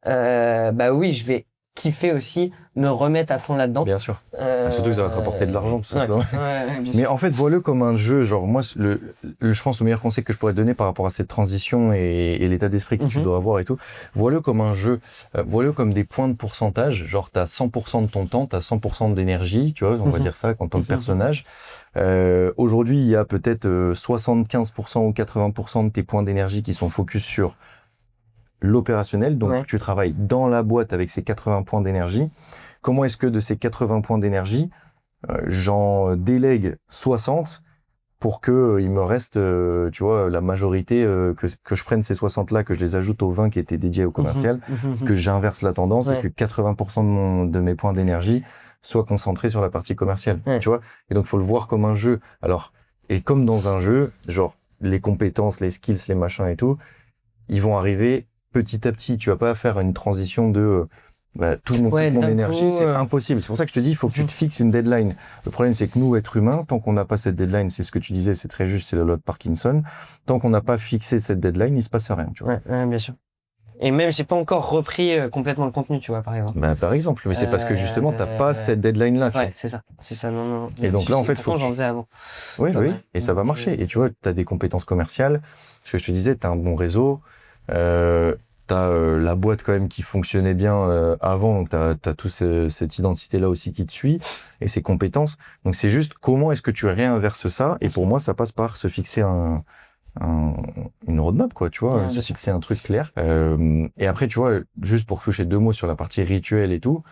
oui, je vais kiffer aussi, me remettre à fond là-dedans. Bien sûr. Surtout que ça va te rapporter de l'argent, tout simplement. Ouais, mais en fait, vois-le comme un jeu. Genre, moi, je pense le meilleur conseil que je pourrais te donner par rapport à cette transition et l'état d'esprit que tu dois avoir et tout, vois-le comme un jeu. Vois-le comme des points de pourcentage. Genre, t'as 100% de ton temps, t'as 100% d'énergie, tu vois, on va dire ça, en tant que personnage. Aujourd'hui, il y a peut-être 75% ou 80% de tes points d'énergie qui sont focus sur l'opérationnel, donc tu travailles dans la boîte avec ces 80 points d'énergie. Comment est-ce que de ces 80 points d'énergie, j'en délègue 60 pour que il me reste, tu vois, la majorité, que je prenne ces 60-là, que je les ajoute aux 20 qui étaient dédiés au commercial, que j'inverse la tendance et que 80% de mes points d'énergie soient concentrés sur la partie commerciale, tu vois. Et donc, il faut le voir comme un jeu. Alors, et comme dans un jeu, genre, les compétences, les skills, les machins et tout, ils vont arriver petit à petit. Tu vas pas faire une transition de toute mon d'un énergie, coup, c'est impossible. C'est pour ça que je te dis, il faut que tu te fixes une deadline. Le problème, c'est que nous, êtres humains, tant qu'on n'a pas cette deadline, c'est ce que tu disais, c'est très juste, c'est la loi de Parkinson. Tant qu'on n'a pas fixé cette deadline, il se passe rien, tu vois. Ouais, bien sûr. Et même, j'ai pas encore repris complètement le contenu, tu vois, par exemple. Par exemple, mais c'est parce que justement, t'as pas cette deadline-là. Ouais, c'est ça. Non. Et donc là, en fait, pourtant, j'en faisais avant. Oui, et ça va marcher. Et tu vois, t'as des compétences commerciales. Ce que je te disais, t'as un bon réseau. T'as la boîte quand même qui fonctionnait bien avant, donc t'as toute cette identité-là aussi qui te suit et ces compétences. Donc c'est juste comment est-ce que tu réinverses ça. Et pour moi, ça passe par se fixer une roadmap, quoi, tu vois, se fixer un truc clair. Et après, tu vois, juste pour toucher 2 mots sur la partie rituelle et tout,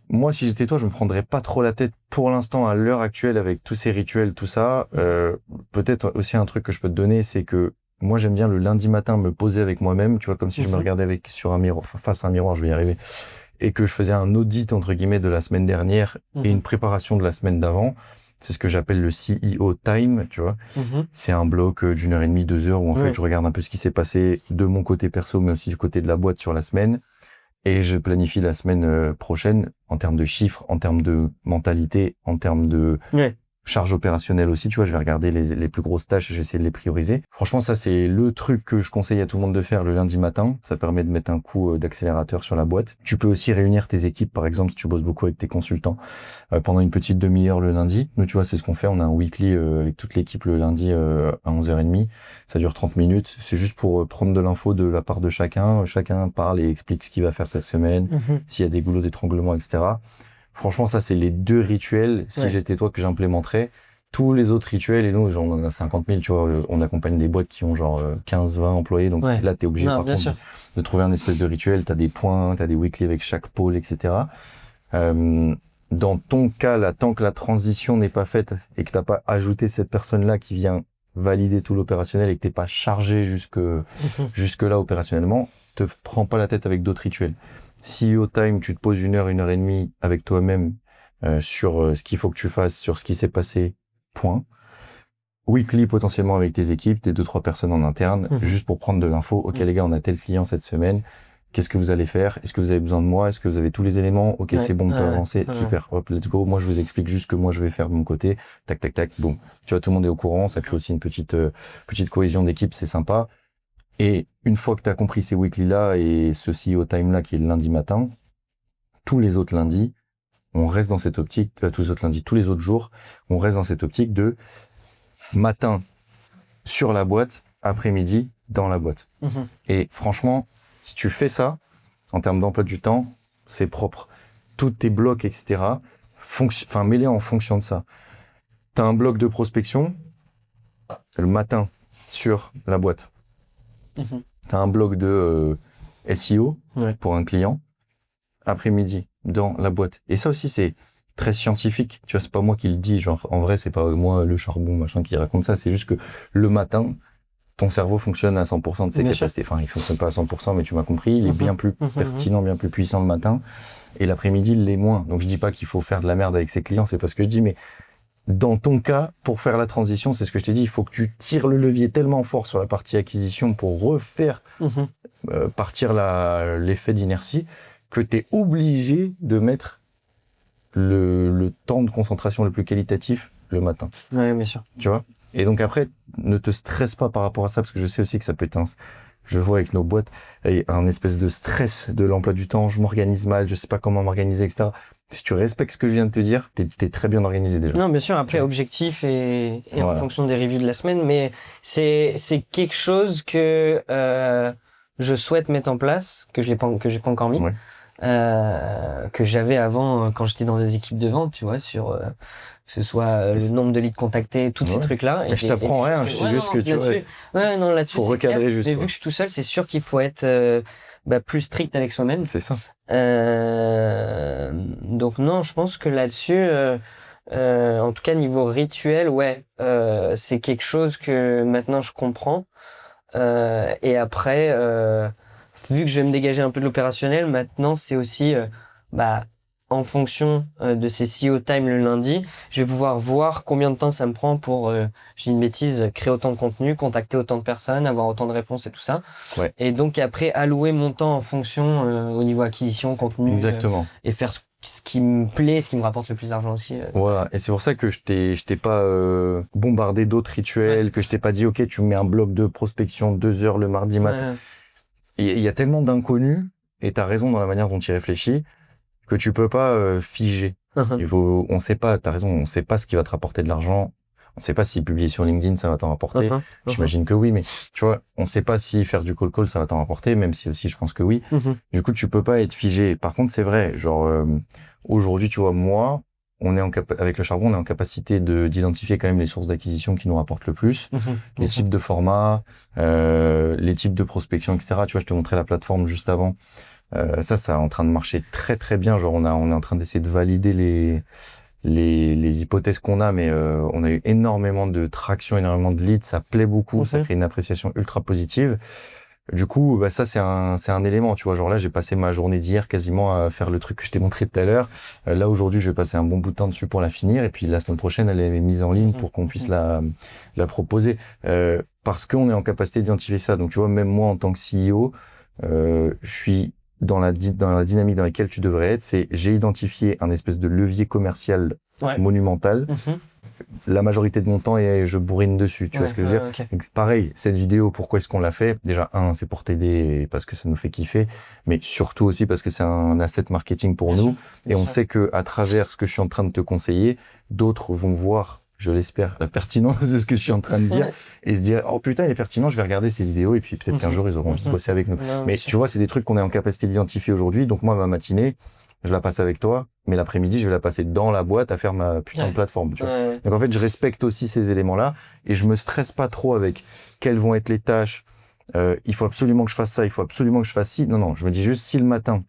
moi, si j'étais toi, je me prendrais pas trop la tête pour l'instant, à l'heure actuelle, avec tous ces rituels, tout ça. Peut-être aussi un truc que je peux te donner, c'est que moi, j'aime bien le lundi matin me poser avec moi-même, tu vois, comme si je me regardais sur un miroir, face à un miroir, je vais y arriver, et que je faisais un audit, entre guillemets, de la semaine dernière et une préparation de la semaine d'avant. C'est ce que j'appelle le CEO time, tu vois. C'est un bloc d'1h30, 2 heures où en fait je regarde un peu ce qui s'est passé de mon côté perso, mais aussi du côté de la boîte sur la semaine. Et je planifie la semaine prochaine en termes de chiffres, en termes de mentalité, en termes de charge opérationnelle aussi. Tu vois, je vais regarder les plus grosses tâches et j'essaie de les prioriser. Franchement, ça, c'est le truc que je conseille à tout le monde de faire le lundi matin. Ça permet de mettre un coup d'accélérateur sur la boîte. Tu peux aussi réunir tes équipes, par exemple, si tu bosses beaucoup avec tes consultants, pendant une petite demi-heure le lundi. Nous, tu vois, c'est ce qu'on fait. On a un weekly avec toute l'équipe le lundi à 11h30. Ça dure 30 minutes. C'est juste pour prendre de l'info de la part de chacun. Chacun parle et explique ce qu'il va faire cette semaine, s'il y a des goulots d'étranglement, etc. Franchement, ça, c'est les 2 rituels, si j'étais toi, que j'implémenterais. Tous les autres rituels, et nous, genre, on en a 50 000, tu vois, on accompagne des boîtes qui ont genre 15, 20 employés, donc là, t'es obligé, par contre, de trouver un espèce de rituel. T'as des points, t'as des weekly avec chaque pôle, etc. Dans ton cas, là, tant que la transition n'est pas faite et que t'as pas ajouté cette personne-là qui vient valider tout l'opérationnel et que t'es pas chargé jusque là opérationnellement, te prends pas la tête avec d'autres rituels. CEO time, tu te poses 1 heure et demie avec toi-même sur ce qu'il faut que tu fasses, sur ce qui s'est passé, point. Weekly, potentiellement avec tes équipes, tes 2-3 personnes en interne, juste pour prendre de l'info. Ok, les gars, on a tel client cette semaine. Qu'est-ce que vous allez faire? Est-ce que vous avez besoin de moi? Est-ce que vous avez tous les éléments? Ok, c'est bon, on peut avancer. Super, hop, let's go. Moi, je vous explique juste ce que moi, je vais faire de mon côté. Tac, tac, tac, boum. Tu vois, tout le monde est au courant. Ça crée aussi une petite cohésion d'équipe, c'est sympa. Et une fois que tu as compris ces weekly-là et ce CEO time-là qui est le lundi matin, tous les autres lundis, on reste dans cette optique, tous les autres lundis, tous les autres jours, on reste dans cette optique de matin sur la boîte, après-midi dans la boîte. Et franchement, si tu fais ça, en termes d'emploi du temps, c'est propre. Tous tes blocs, etc., mets-les en fonction de ça. Tu as un bloc de prospection, le matin sur la boîte. T'as un bloc de SEO pour un client, après-midi dans la boîte. Et ça aussi, c'est très scientifique. Tu vois, c'est pas moi qui le dis. Genre, en vrai, c'est pas moi, le charbon, machin, qui raconte ça. C'est juste que le matin, ton cerveau fonctionne à 100% de ses capacités. Enfin, il fonctionne pas à 100%, mais tu m'as compris. Il est bien plus pertinent, bien plus puissant le matin. Et l'après-midi, il l'est moins. Donc, je dis pas qu'il faut faire de la merde avec ses clients. C'est pas ce que je dis, mais dans ton cas, pour faire la transition, c'est ce que je t'ai dit, il faut que tu tires le levier tellement fort sur la partie acquisition pour refaire partir l'effet d'inertie que tu es obligé de mettre le temps de concentration le plus qualitatif le matin. Ouais, bien sûr. Tu vois? Et donc après, ne te stresse pas par rapport à ça, parce que je sais aussi que ça peut être je vois avec nos boîtes, un espèce de stress de l'emploi du temps, je m'organise mal, je sais pas comment m'organiser, etc. Si tu respectes ce que je viens de te dire, t'es très bien organisé déjà. Non, bien sûr, après, objectif et en fonction des reviews de la semaine, mais c'est quelque chose que je souhaite mettre en place, que j'ai pas encore mis, que j'avais avant quand j'étais dans des équipes de vente, tu vois, sur que ce soit le nombre de leads contactés, tous ces trucs-là. Mais je t'apprends rien, je sais juste que tu vois. Ouais, non, là-dessus, faut recadrer juste. Mais vu que je suis tout seul, c'est sûr qu'il faut être plus strict avec soi-même. C'est ça. Donc non, je pense que là-dessus, en tout cas niveau rituel, c'est quelque chose que maintenant je comprends. Et après, vu que je vais me dégager un peu de l'opérationnel, maintenant c'est aussi en fonction de ces CEO time le lundi, je vais pouvoir voir combien de temps ça me prend pour, je dis une bêtise, créer autant de contenu, contacter autant de personnes, avoir autant de réponses et tout ça. Ouais. Et donc après, allouer mon temps en fonction au niveau acquisition, contenu. Exactement. Et faire ce qui me plaît, ce qui me rapporte le plus d'argent aussi. Voilà, et c'est pour ça que je t'ai pas bombardé d'autres rituels, que je t'ai pas dit ok tu mets un bloc de prospection 2 heures le mardi matin. Il y a tellement d'inconnus, et t'as raison dans la manière dont tu y réfléchis, que tu peux pas figer. On sait pas, t'as raison, on sait pas ce qui va te rapporter de l'argent. On sait pas si publier sur LinkedIn ça va t'en rapporter. J'imagine que oui, mais tu vois, on sait pas si faire du call ça va t'en rapporter, même si aussi je pense que oui. Du coup, tu peux pas être figé. Par contre, c'est vrai, genre aujourd'hui, tu vois, moi, avec le charbon, on est en capacité d'identifier quand même les sources d'acquisition qui nous rapportent le plus, les types de formats, les types de prospection, etc. Tu vois, je te montrais la plateforme juste avant. Ça est en train de marcher très très bien. Genre, on est en train d'essayer de valider les hypothèses qu'on a, mais on a eu énormément de traction, énormément de leads, ça plaît beaucoup, ça crée une appréciation ultra positive. Du coup, bah ça c'est un élément, tu vois, genre là j'ai passé ma journée d'hier quasiment à faire le truc que je t'ai montré tout à l'heure. Là aujourd'hui, je vais passer un bon bout de temps dessus pour la finir, et puis la semaine prochaine, elle est mise en ligne pour qu'on puisse la proposer, parce qu'on est en capacité d'identifier ça. Donc tu vois, même moi en tant que CEO, je suis dans la dynamique dans laquelle tu devrais être, j'ai identifié un espèce de levier commercial monumental. La majorité de mon temps et je bourrine dessus, tu vois ce que je veux dire. Okay. Pareil, cette vidéo, pourquoi est-ce qu'on l'a fait? Déjà, c'est pour t'aider parce que ça nous fait kiffer, mais surtout aussi parce que c'est un asset marketing pour nous. Et on sait que à travers ce que je suis en train de te conseiller, d'autres vont voir, je l'espère, la pertinence de ce que je suis en train de dire et se dire oh putain il est pertinent, je vais regarder ces vidéos et puis peut-être qu'un jour ils auront envie de bosser avec nous. Mais tu vois, c'est des trucs qu'on est en capacité d'identifier aujourd'hui. Donc moi ma matinée, je la passe avec toi, mais l'après-midi je vais la passer dans la boîte à faire ma putain de plateforme. Tu vois. Donc en fait je respecte aussi ces éléments-là et je me stresse pas trop avec quelles vont être les tâches. Il faut absolument que je fasse ça, il faut absolument que je fasse ci. Non, je me dis juste si le matin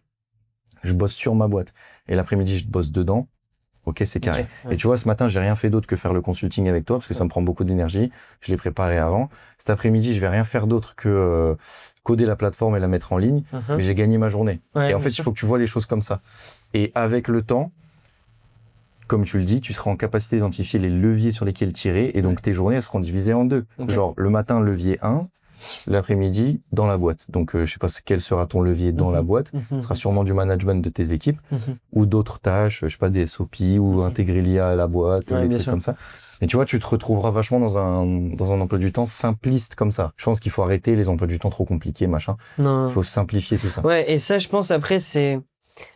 je bosse sur ma boîte et l'après-midi je bosse dedans. Ok, c'est carré. Et tu vois, ce matin, j'ai rien fait d'autre que faire le consulting avec toi parce que ça me prend beaucoup d'énergie. Je l'ai préparé avant. Cet après-midi, je vais rien faire d'autre que coder la plateforme et la mettre en ligne. Mais j'ai gagné ma journée. Et en fait, il faut que tu vois les choses comme ça. Et avec le temps, comme tu le dis, tu seras en capacité d'identifier les leviers sur lesquels tirer. Et donc, tes journées, elles seront divisées en deux. Genre, le matin, levier 1. L'après-midi dans la boîte. Donc je sais pas quel sera ton levier dans la boîte. Ce sera sûrement du management de tes équipes ou d'autres tâches, je sais pas, des SOP ou intégrer l'IA à la boîte, des trucs comme ça. Et tu vois, tu te retrouveras vachement dans un emploi du temps simpliste comme ça. Je pense qu'il faut arrêter les emplois du temps trop compliqués, machin. Il faut simplifier tout ça. Ouais, et ça, je pense après c'est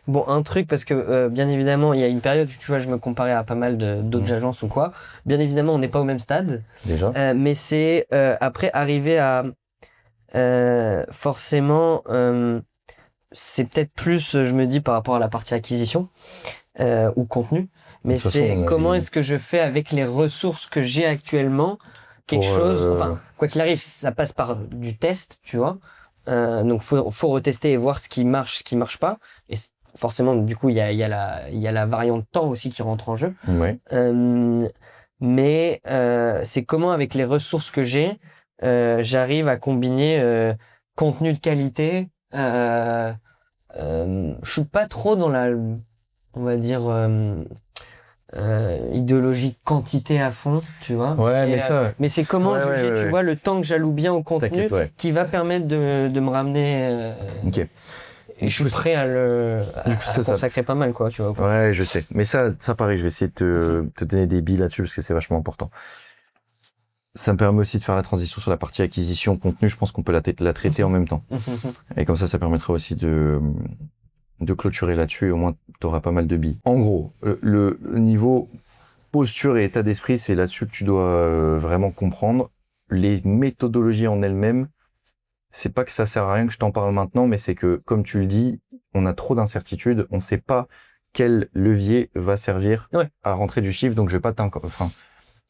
bon, un truc, parce que bien évidemment, il y a une période où tu vois, je me comparais à pas mal d'autres agences ou quoi. Bien évidemment, on n'est pas au même stade. Déjà. Mais c'est après arriver à forcément, c'est peut-être plus, je me dis, par rapport à la partie acquisition ou contenu. Mais c'est comment est-ce que je fais avec les ressources que j'ai actuellement quelque chose. Enfin, quoi qu'il arrive, ça passe par du test, tu vois. Donc faut retester et voir ce qui marche pas. Et forcément, du coup, il y a la variante temps aussi qui rentre en jeu. Mais c'est comment avec les ressources que j'ai, j'arrive à combiner contenu de qualité. Je suis pas trop dans la, on va dire, idéologie quantité à fond, tu vois. Mais c'est comment juger, tu vois, le temps que j'alloue bien au contenu qui va permettre de me ramener. Et je suis prêt à consacrer pas mal, quoi, tu vois. Ouais, je sais. Mais ça pareil, je vais essayer de te donner des billes là-dessus parce que c'est vachement important. Ça me permet aussi de faire la transition sur la partie acquisition, contenu. Je pense qu'on peut la traiter en même temps. Et comme ça permettra aussi de clôturer là-dessus et au moins tu auras pas mal de billes. En gros, le niveau posture et état d'esprit, c'est là-dessus que tu dois vraiment comprendre. Les méthodologies en elles-mêmes, c'est pas que ça sert à rien que je t'en parle maintenant, mais c'est que, comme tu le dis, on a trop d'incertitudes, on sait pas quel levier va servir à rentrer du chiffre, donc je vais pas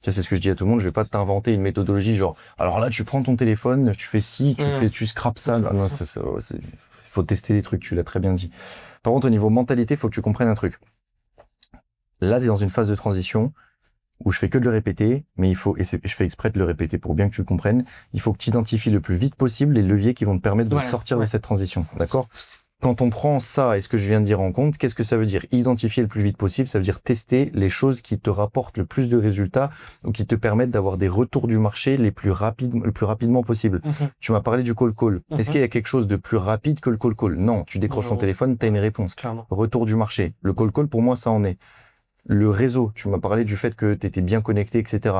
c'est ce que je dis à tout le monde, je vais pas t'inventer une méthodologie genre, alors là, tu prends ton téléphone, tu fais ci, tu scrapes ça. Non, faut tester des trucs, tu l'as très bien dit. Par contre, au niveau mentalité, faut que tu comprennes un truc. Là, t'es dans une phase de transition où je fais que de le répéter, mais je fais exprès de le répéter pour bien que tu le comprennes. Il faut que tu identifies le plus vite possible les leviers qui vont te permettre de sortir de cette transition. D'accord? Quand on prend ça et ce que je viens de dire en compte, qu'est-ce que ça veut dire? Identifier le plus vite possible, ça veut dire tester les choses qui te rapportent le plus de résultats ou qui te permettent d'avoir des retours du marché le plus rapidement possible. Tu m'as parlé du call. Est-ce qu'il y a quelque chose de plus rapide que le call? Non, tu décroches ton téléphone, tu as une réponse. Clairement. Retour du marché. Le call, pour moi, ça en est. Le réseau, tu m'as parlé du fait que tu étais bien connecté, etc.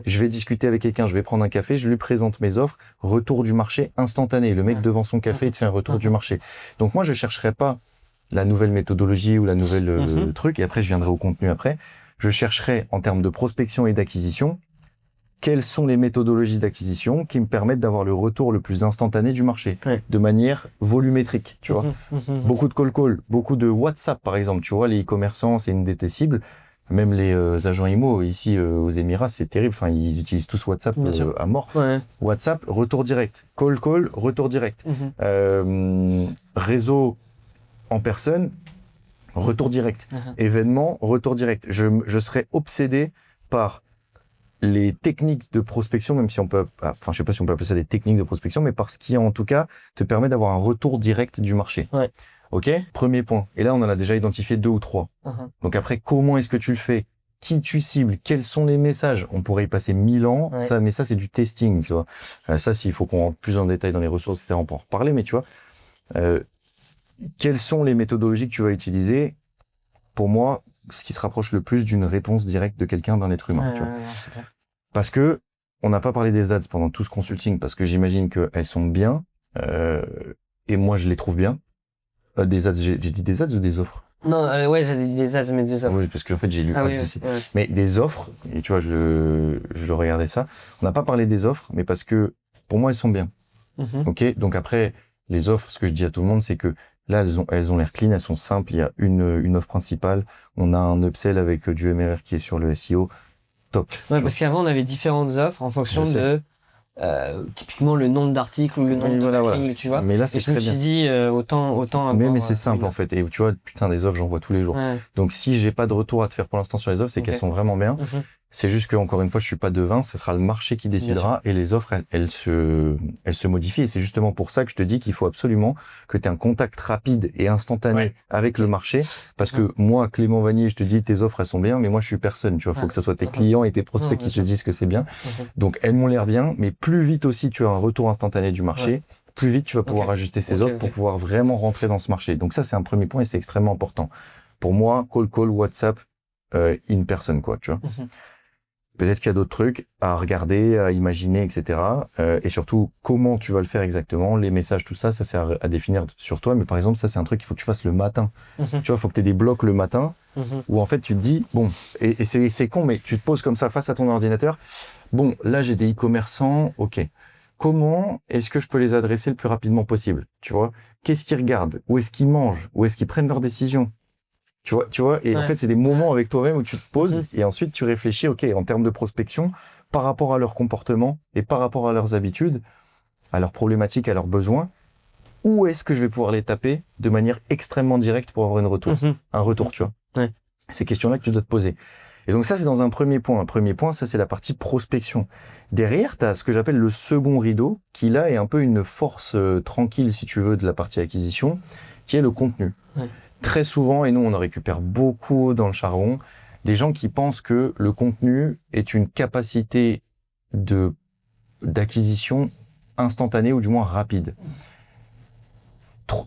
Je vais discuter avec quelqu'un, je vais prendre un café, je lui présente mes offres, retour du marché instantané. Le mec devant son café, il te fait un retour du marché. Donc moi, je chercherai pas la nouvelle méthodologie ou la nouvelle truc, et après, je viendrai au contenu après. Je chercherai en termes de prospection et d'acquisition, quelles sont les méthodologies d'acquisition qui me permettent d'avoir le retour le plus instantané du marché, de manière volumétrique, tu vois. Beaucoup de call, beaucoup de WhatsApp, par exemple, tu vois, les e-commerçants, c'est une de tes cibles. Même les agents IMO ici aux Émirats, c'est terrible. Enfin, ils utilisent tous WhatsApp à mort. WhatsApp, retour direct. Call, retour direct. Réseau en personne, retour direct. Événement, retour direct. Je serais obsédé par les techniques de prospection, même si on peut, enfin, je sais pas si on peut appeler ça des techniques de prospection, mais parce qui, en tout cas, te permet d'avoir un retour direct du marché. Ok? Premier point. Et là, on en a déjà identifié 2 ou 3. Donc après, comment est-ce que tu le fais? Qui tu cibles? Quels sont les messages? On pourrait y passer 1000 ans. Ça, mais ça, c'est du testing, tu vois. Ça, s'il faut qu'on rentre plus en détail dans les ressources, etc., on peut en reparler, mais tu vois, quelles sont les méthodologies que tu vas utiliser? Pour moi, ce qui se rapproche le plus d'une réponse directe de quelqu'un, d'un être humain, tu vois. Parce que, on n'a pas parlé des ads pendant tout ce consulting, parce que j'imagine qu'elles sont bien, et moi, je les trouve bien. Des ads, j'ai dit des ads ou des offres? Non, ouais, j'ai dit des ads, mais des offres. Oui, parce qu'en fait, j'ai lu ads ici. Mais des offres, et tu vois, je regardais ça. On n'a pas parlé des offres, mais parce que, pour moi, elles sont bien. Ok? Donc après, les offres, ce que je dis à tout le monde, c'est que là, elles ont l'air clean, elles sont simples. Il y a une offre principale. On a un upsell avec du MRR qui est sur le SEO. Top. Ouais, parce qu'avant, on avait différentes offres en fonction de, typiquement le nombre d'articles ou le nombre de backlinks, tu vois. Mais là, c'est et je me suis dit, autant avoir, mais c'est simple, en fait. Et tu vois, putain, des offres, j'en vois tous les jours. Donc, si j'ai pas de retour à te faire pour l'instant sur les offres, c'est qu'elles sont vraiment bien. C'est juste que, encore une fois, je suis pas devin, ce sera le marché qui décidera et les offres, elles se modifient. Et c'est justement pour ça que je te dis qu'il faut absolument que tu aies un contact rapide et instantané avec le marché. Parce que moi, Clément Vanier, je te dis, tes offres, elles sont bien, mais moi, je suis personne. Tu vois, faut que ce soit tes clients et tes prospects qui te disent que c'est bien. Donc, elles m'ont l'air bien, mais plus vite aussi tu as un retour instantané du marché, plus vite tu vas pouvoir ajuster ces offres pour pouvoir vraiment rentrer dans ce marché. Donc ça, c'est un premier point et c'est extrêmement important. Pour moi, call, WhatsApp, in person, quoi, tu vois. Peut-être qu'il y a d'autres trucs à regarder, à imaginer, etc. Et surtout, comment tu vas le faire exactement, les messages, tout ça, ça c'est à définir sur toi. Mais par exemple, ça c'est un truc qu'il faut que tu fasses le matin. Tu vois, il faut que tu aies des blocs le matin où en fait tu te dis, bon, et c'est con, mais tu te poses comme ça face à ton ordinateur. Bon, là j'ai des e-commerçants, ok. Comment est-ce que je peux les adresser le plus rapidement possible? Tu vois, qu'est-ce qu'ils regardent? Où est-ce qu'ils mangent? Où est-ce qu'ils prennent leurs décisions? Tu vois, et en fait, c'est des moments avec toi-même où tu te poses et ensuite tu réfléchis, ok, en termes de prospection, par rapport à leur comportement et par rapport à leurs habitudes, à leurs problématiques, à leurs besoins, où est-ce que je vais pouvoir les taper de manière extrêmement directe pour avoir un retour, tu vois. Ces questions-là que tu dois te poser. Et donc ça, c'est dans un premier point. Un premier point, ça, c'est la partie prospection. Derrière, tu as ce que j'appelle le second rideau, qui là est un peu une force tranquille, si tu veux, de la partie acquisition, qui est le contenu. Très souvent, et nous on en récupère beaucoup dans le charbon, des gens qui pensent que le contenu est une capacité d'acquisition instantanée ou du moins rapide.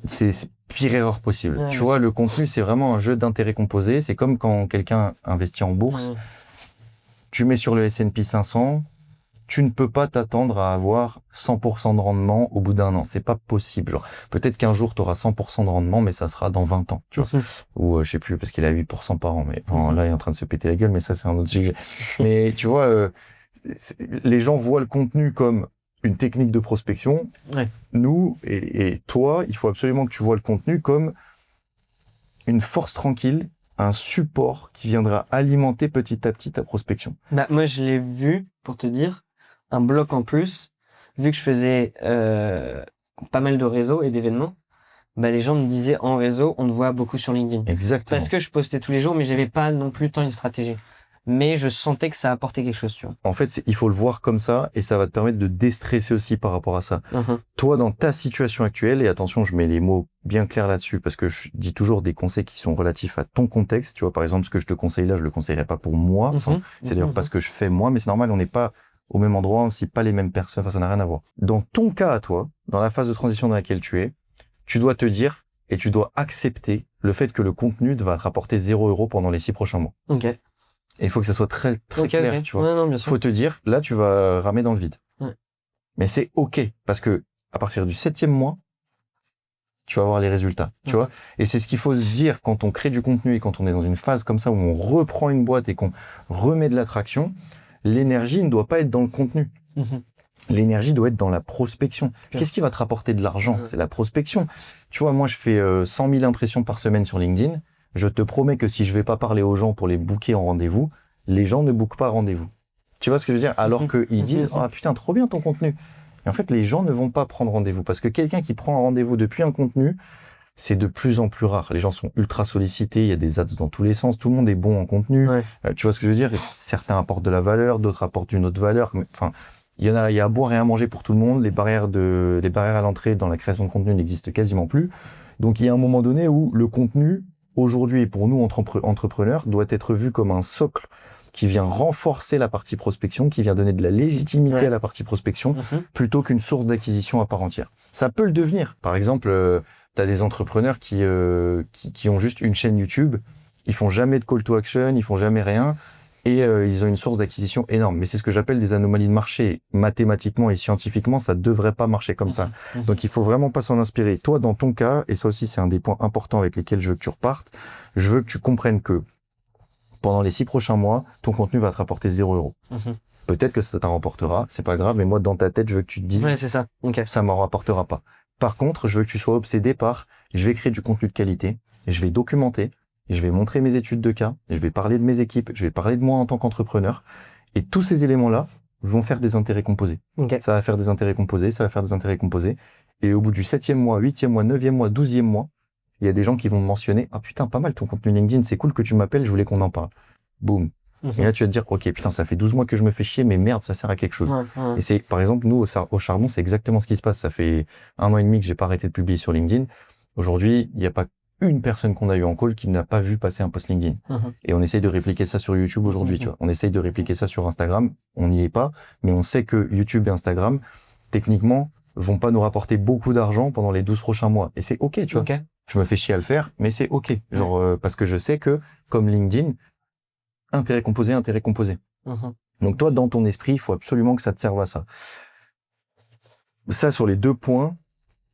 C'est pire erreur possible. Tu vois, le contenu c'est vraiment un jeu d'intérêts composés. C'est comme quand quelqu'un investit en bourse. Tu mets sur le S&P 500, tu ne peux pas t'attendre à avoir 100% de rendement au bout d'un an. C'est pas possible. Peut-être qu'un jour, tu auras 100% de rendement, mais ça sera dans 20 ans, tu vois. Ou, je sais plus, parce qu'il a 8% par an. Mais bon, là, il est en train de se péter la gueule, mais ça, c'est un autre sujet. Mais tu vois, les gens voient le contenu comme une technique de prospection. Nous, et toi, il faut absolument que tu vois le contenu comme une force tranquille, un support qui viendra alimenter petit à petit ta prospection. Bah, moi, je l'ai vu, pour te dire, un bloc en plus, vu que je faisais pas mal de réseaux et d'événements, bah, les gens me disaient en réseau, on te voit beaucoup sur LinkedIn. Exactement. Parce que je postais tous les jours, mais j'avais pas non plus tant une stratégie. mais je sentais que ça apportait quelque chose, tu vois. En fait, il faut le voir comme ça et ça va te permettre de déstresser aussi par rapport à ça. Toi, dans ta situation actuelle, et attention, je mets les mots bien clairs là-dessus parce que je dis toujours des conseils qui sont relatifs à ton contexte. Tu vois, par exemple, ce que je te conseille là, je le conseillerais pas pour moi. Enfin, c'est d'ailleurs pas ce que je fais moi, mais c'est normal, on n'est pas au même endroit, on ne cible pas les mêmes personnes, enfin, ça n'a rien à voir. Dans ton cas à toi, dans la phase de transition dans laquelle tu es, tu dois te dire et tu dois accepter le fait que le contenu va te rapporter 0 € pendant les 6 prochains mois. Ok. Et il faut que ça soit très clair, tu vois. Ouais, non, bien sûr. Faut te dire, là, tu vas ramer dans le vide. Ouais. Mais c'est OK, parce que à partir du 7e mois, tu vas voir les résultats, tu vois. Et c'est ce qu'il faut se dire quand on crée du contenu et quand on est dans une phase comme ça où on reprend une boîte et qu'on remet de l'attraction, l'énergie ne doit pas être dans le contenu. L'énergie doit être dans la prospection. Qu'est-ce qui va te rapporter de l'argent? C'est la prospection. Tu vois, moi, je fais 100 000 impressions par semaine sur LinkedIn. Je te promets que si je vais pas parler aux gens pour les booker en rendez-vous, les gens ne bookent pas rendez-vous. Tu vois ce que je veux dire? Alors qu'ils disent « Ah putain, trop bien ton contenu ». Et en fait, les gens ne vont pas prendre rendez-vous parce que quelqu'un qui prend un rendez-vous depuis un contenu, c'est de plus en plus rare. Les gens sont ultra sollicités, il y a des ads dans tous les sens, tout le monde est bon en contenu. Tu vois ce que je veux dire? Certains apportent de la valeur, d'autres apportent une autre valeur. Enfin, il y a à boire et à manger pour tout le monde. Les barrières à l'entrée dans la création de contenu n'existent quasiment plus. Donc, il y a un moment donné où le contenu, aujourd'hui, pour nous, entrepreneurs, doit être vu comme un socle qui vient renforcer la partie prospection, qui vient donner de la légitimité à la partie prospection, plutôt qu'une source d'acquisition à part entière. Ça peut le devenir. Par exemple, t'as des entrepreneurs qui ont juste une chaîne YouTube, ils font jamais de call to action, ils font jamais rien, et ils ont une source d'acquisition énorme. Mais c'est ce que j'appelle des anomalies de marché. Mathématiquement et scientifiquement, ça devrait pas marcher comme ça. Donc il faut vraiment pas s'en inspirer. Toi, dans ton cas, et ça aussi c'est un des points importants avec lesquels je veux que tu repartes, je veux que tu comprennes que pendant les 6 prochains mois, ton contenu va te rapporter 0 €. Peut-être que ça t'en rapportera, c'est pas grave, mais moi, dans ta tête, je veux que tu te dises, c'est ça. Ça m'en rapportera pas. Par contre, je veux que tu sois obsédé par, je vais créer du contenu de qualité, et je vais documenter, et je vais montrer mes études de cas, et je vais parler de mes équipes, je vais parler de moi en tant qu'entrepreneur, et tous ces éléments-là vont faire des intérêts composés. Ça va faire des intérêts composés, ça va faire des intérêts composés, et au bout du 7e mois, 8e mois, 9e mois, 12e mois, il y a des gens qui vont me mentionner « Ah putain, pas mal ton contenu LinkedIn, c'est cool que tu m'appelles, je voulais qu'on en parle. » Boum. Et là, tu vas te dire « Ok, putain, ça fait 12 mois que je me fais chier, mais merde, ça sert à quelque chose. » Et c'est, par exemple, nous, au Charbon, c'est exactement ce qui se passe. Ça fait 1 an et demi que j'ai pas arrêté de publier sur LinkedIn. Aujourd'hui, il n'y a pas une personne qu'on a eu en call qui n'a pas vu passer un post LinkedIn. Et on essaye de répliquer ça sur YouTube aujourd'hui, tu vois. On essaye de répliquer ça sur Instagram. On n'y est pas, mais on sait que YouTube et Instagram, techniquement, vont pas nous rapporter beaucoup d'argent pendant les 12 prochains mois. Et c'est ok, tu vois. Je me fais chier à le faire, mais c'est ok. Genre, parce que je sais que, comme LinkedIn, intérêt composé. Donc toi, dans ton esprit, il faut absolument que ça te serve à ça. Ça, sur les 2 points,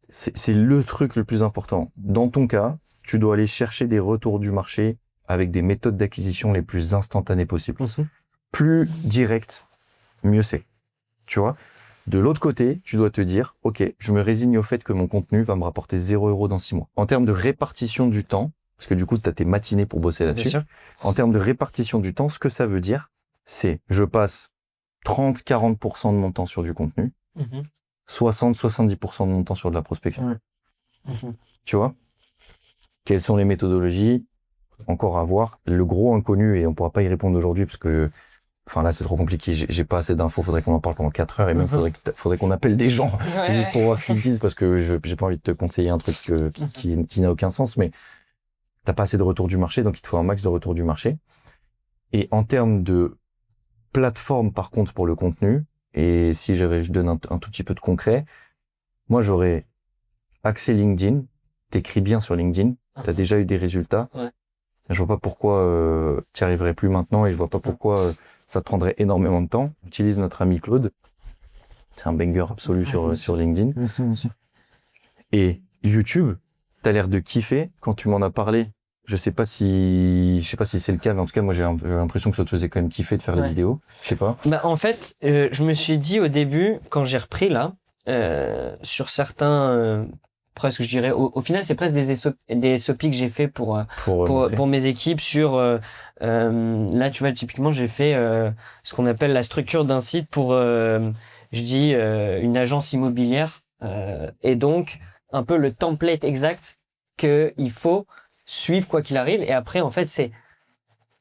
c'est le truc le plus important. Dans ton cas, tu dois aller chercher des retours du marché avec des méthodes d'acquisition les plus instantanées possibles. Plus direct, mieux c'est. Tu vois? De l'autre côté, tu dois te dire, ok, je me résigne au fait que mon contenu va me rapporter 0 € dans 6 mois. En termes de répartition du temps, parce que du coup, tu as tes matinées pour bosser là-dessus. En termes de répartition du temps, ce que ça veut dire, c'est je passe 30-40% de mon temps sur du contenu, 60-70% de mon temps sur de la prospection. Tu vois? Quelles sont les méthodologies? Encore à voir. Le gros inconnu, et on pourra pas y répondre aujourd'hui parce que enfin là, c'est trop compliqué. J'ai pas assez d'infos. Faudrait qu'on en parle pendant 4 heures et même faudrait qu'on appelle des gens juste pour voir ce qu'ils disent parce que j'ai pas envie de te conseiller un truc qui n'a aucun sens. Mais t'as pas assez de retour du marché, donc il te faut un max de retour du marché. Et en termes de plateforme, par contre, pour le contenu, et si je donne un tout petit peu de concret, moi j'aurais accès LinkedIn. T'écris bien sur LinkedIn. T'as déjà eu des résultats. Je vois pas pourquoi t'y arriverais plus maintenant et je vois pas pourquoi ça te prendrait énormément de temps. Utilise notre ami Claude. C'est un banger absolu sur LinkedIn. Bien sûr. Et YouTube, t'as l'air de kiffer. Quand tu m'en as parlé, je sais pas si c'est le cas, mais en tout cas, moi, j'ai l'impression que ça te faisait quand même kiffer de faire des vidéos. Je sais pas. Bah, en fait, je me suis dit au début, quand j'ai repris là, sur certains, presque, je dirais, au final, c'est presque des SOP que j'ai fait pour mes équipes sur, là, tu vois, typiquement, j'ai fait, ce qu'on appelle la structure d'un site pour, je dis, une agence immobilière, et donc, un peu le template exact qu'il faut suivre quoi qu'il arrive. Et après, en fait, c'est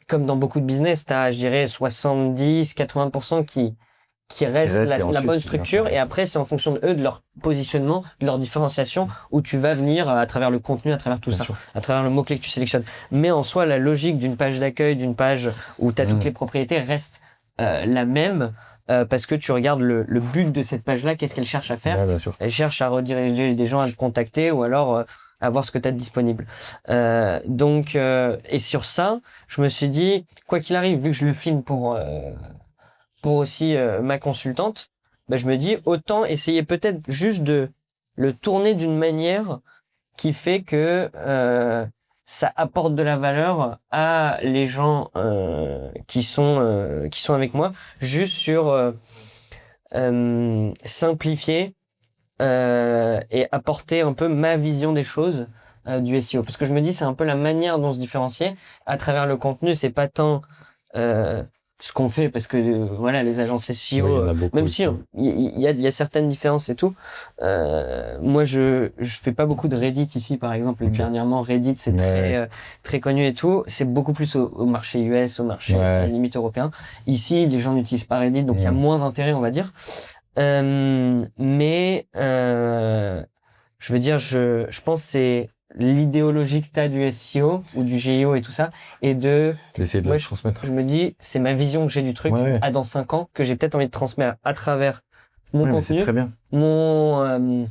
comme dans beaucoup de business, t'as, je dirais, 70-80% qui restent reste, et la ensuite, bonne tu viens structure, faire- et après, c'est en fonction de eux, de leur positionnement, de leur différenciation, où tu vas venir à travers le contenu, à travers tout Bien ça, sûr. à travers le mot-clé que tu sélectionnes. Mais en soi, la logique d'une page d'accueil, d'une page où tu as toutes les propriétés reste la même, parce que tu regardes le but de cette page-là, qu'est-ce qu'elle cherche à faire. Ouais, bien sûr. Elle cherche à rediriger des gens à te contacter, ou alors à voir ce que tu as de disponible. Donc, et sur ça, je me suis dit, quoi qu'il arrive, vu que je le filme pour aussi ma consultante, bah, je me dis autant essayer peut-être juste de le tourner d'une manière qui fait que ça apporte de la valeur à les gens qui sont avec moi, juste sur simplifier et apporter un peu ma vision des choses du SEO, parce que je me dis c'est un peu la manière dont se différencier à travers le contenu. C'est pas tant ce qu'on fait, parce que voilà, les agences SEO, Oui, il y en a beaucoup même aussi. si il y a certaines différences et tout. Moi, je fais pas beaucoup de Reddit ici, par exemple. Ok. Dernièrement, Reddit, c'est Ouais. très connu et tout. C'est beaucoup plus au marché US, au marché Ouais. à la limite européen. Ici, les gens n'utilisent pas Reddit, donc il y a moins d'intérêt, on va dire. Mais je veux dire, je pense que c'est l'idéologie que tu as du SEO ou du GEO et tout ça, et D'essayer de le moi, transmettre. je me dis, c'est ma vision que j'ai du truc Ouais. à dans 5 ans, que j'ai peut-être envie de transmettre à travers mon Ouais, mais c'est contenu, très bien. mon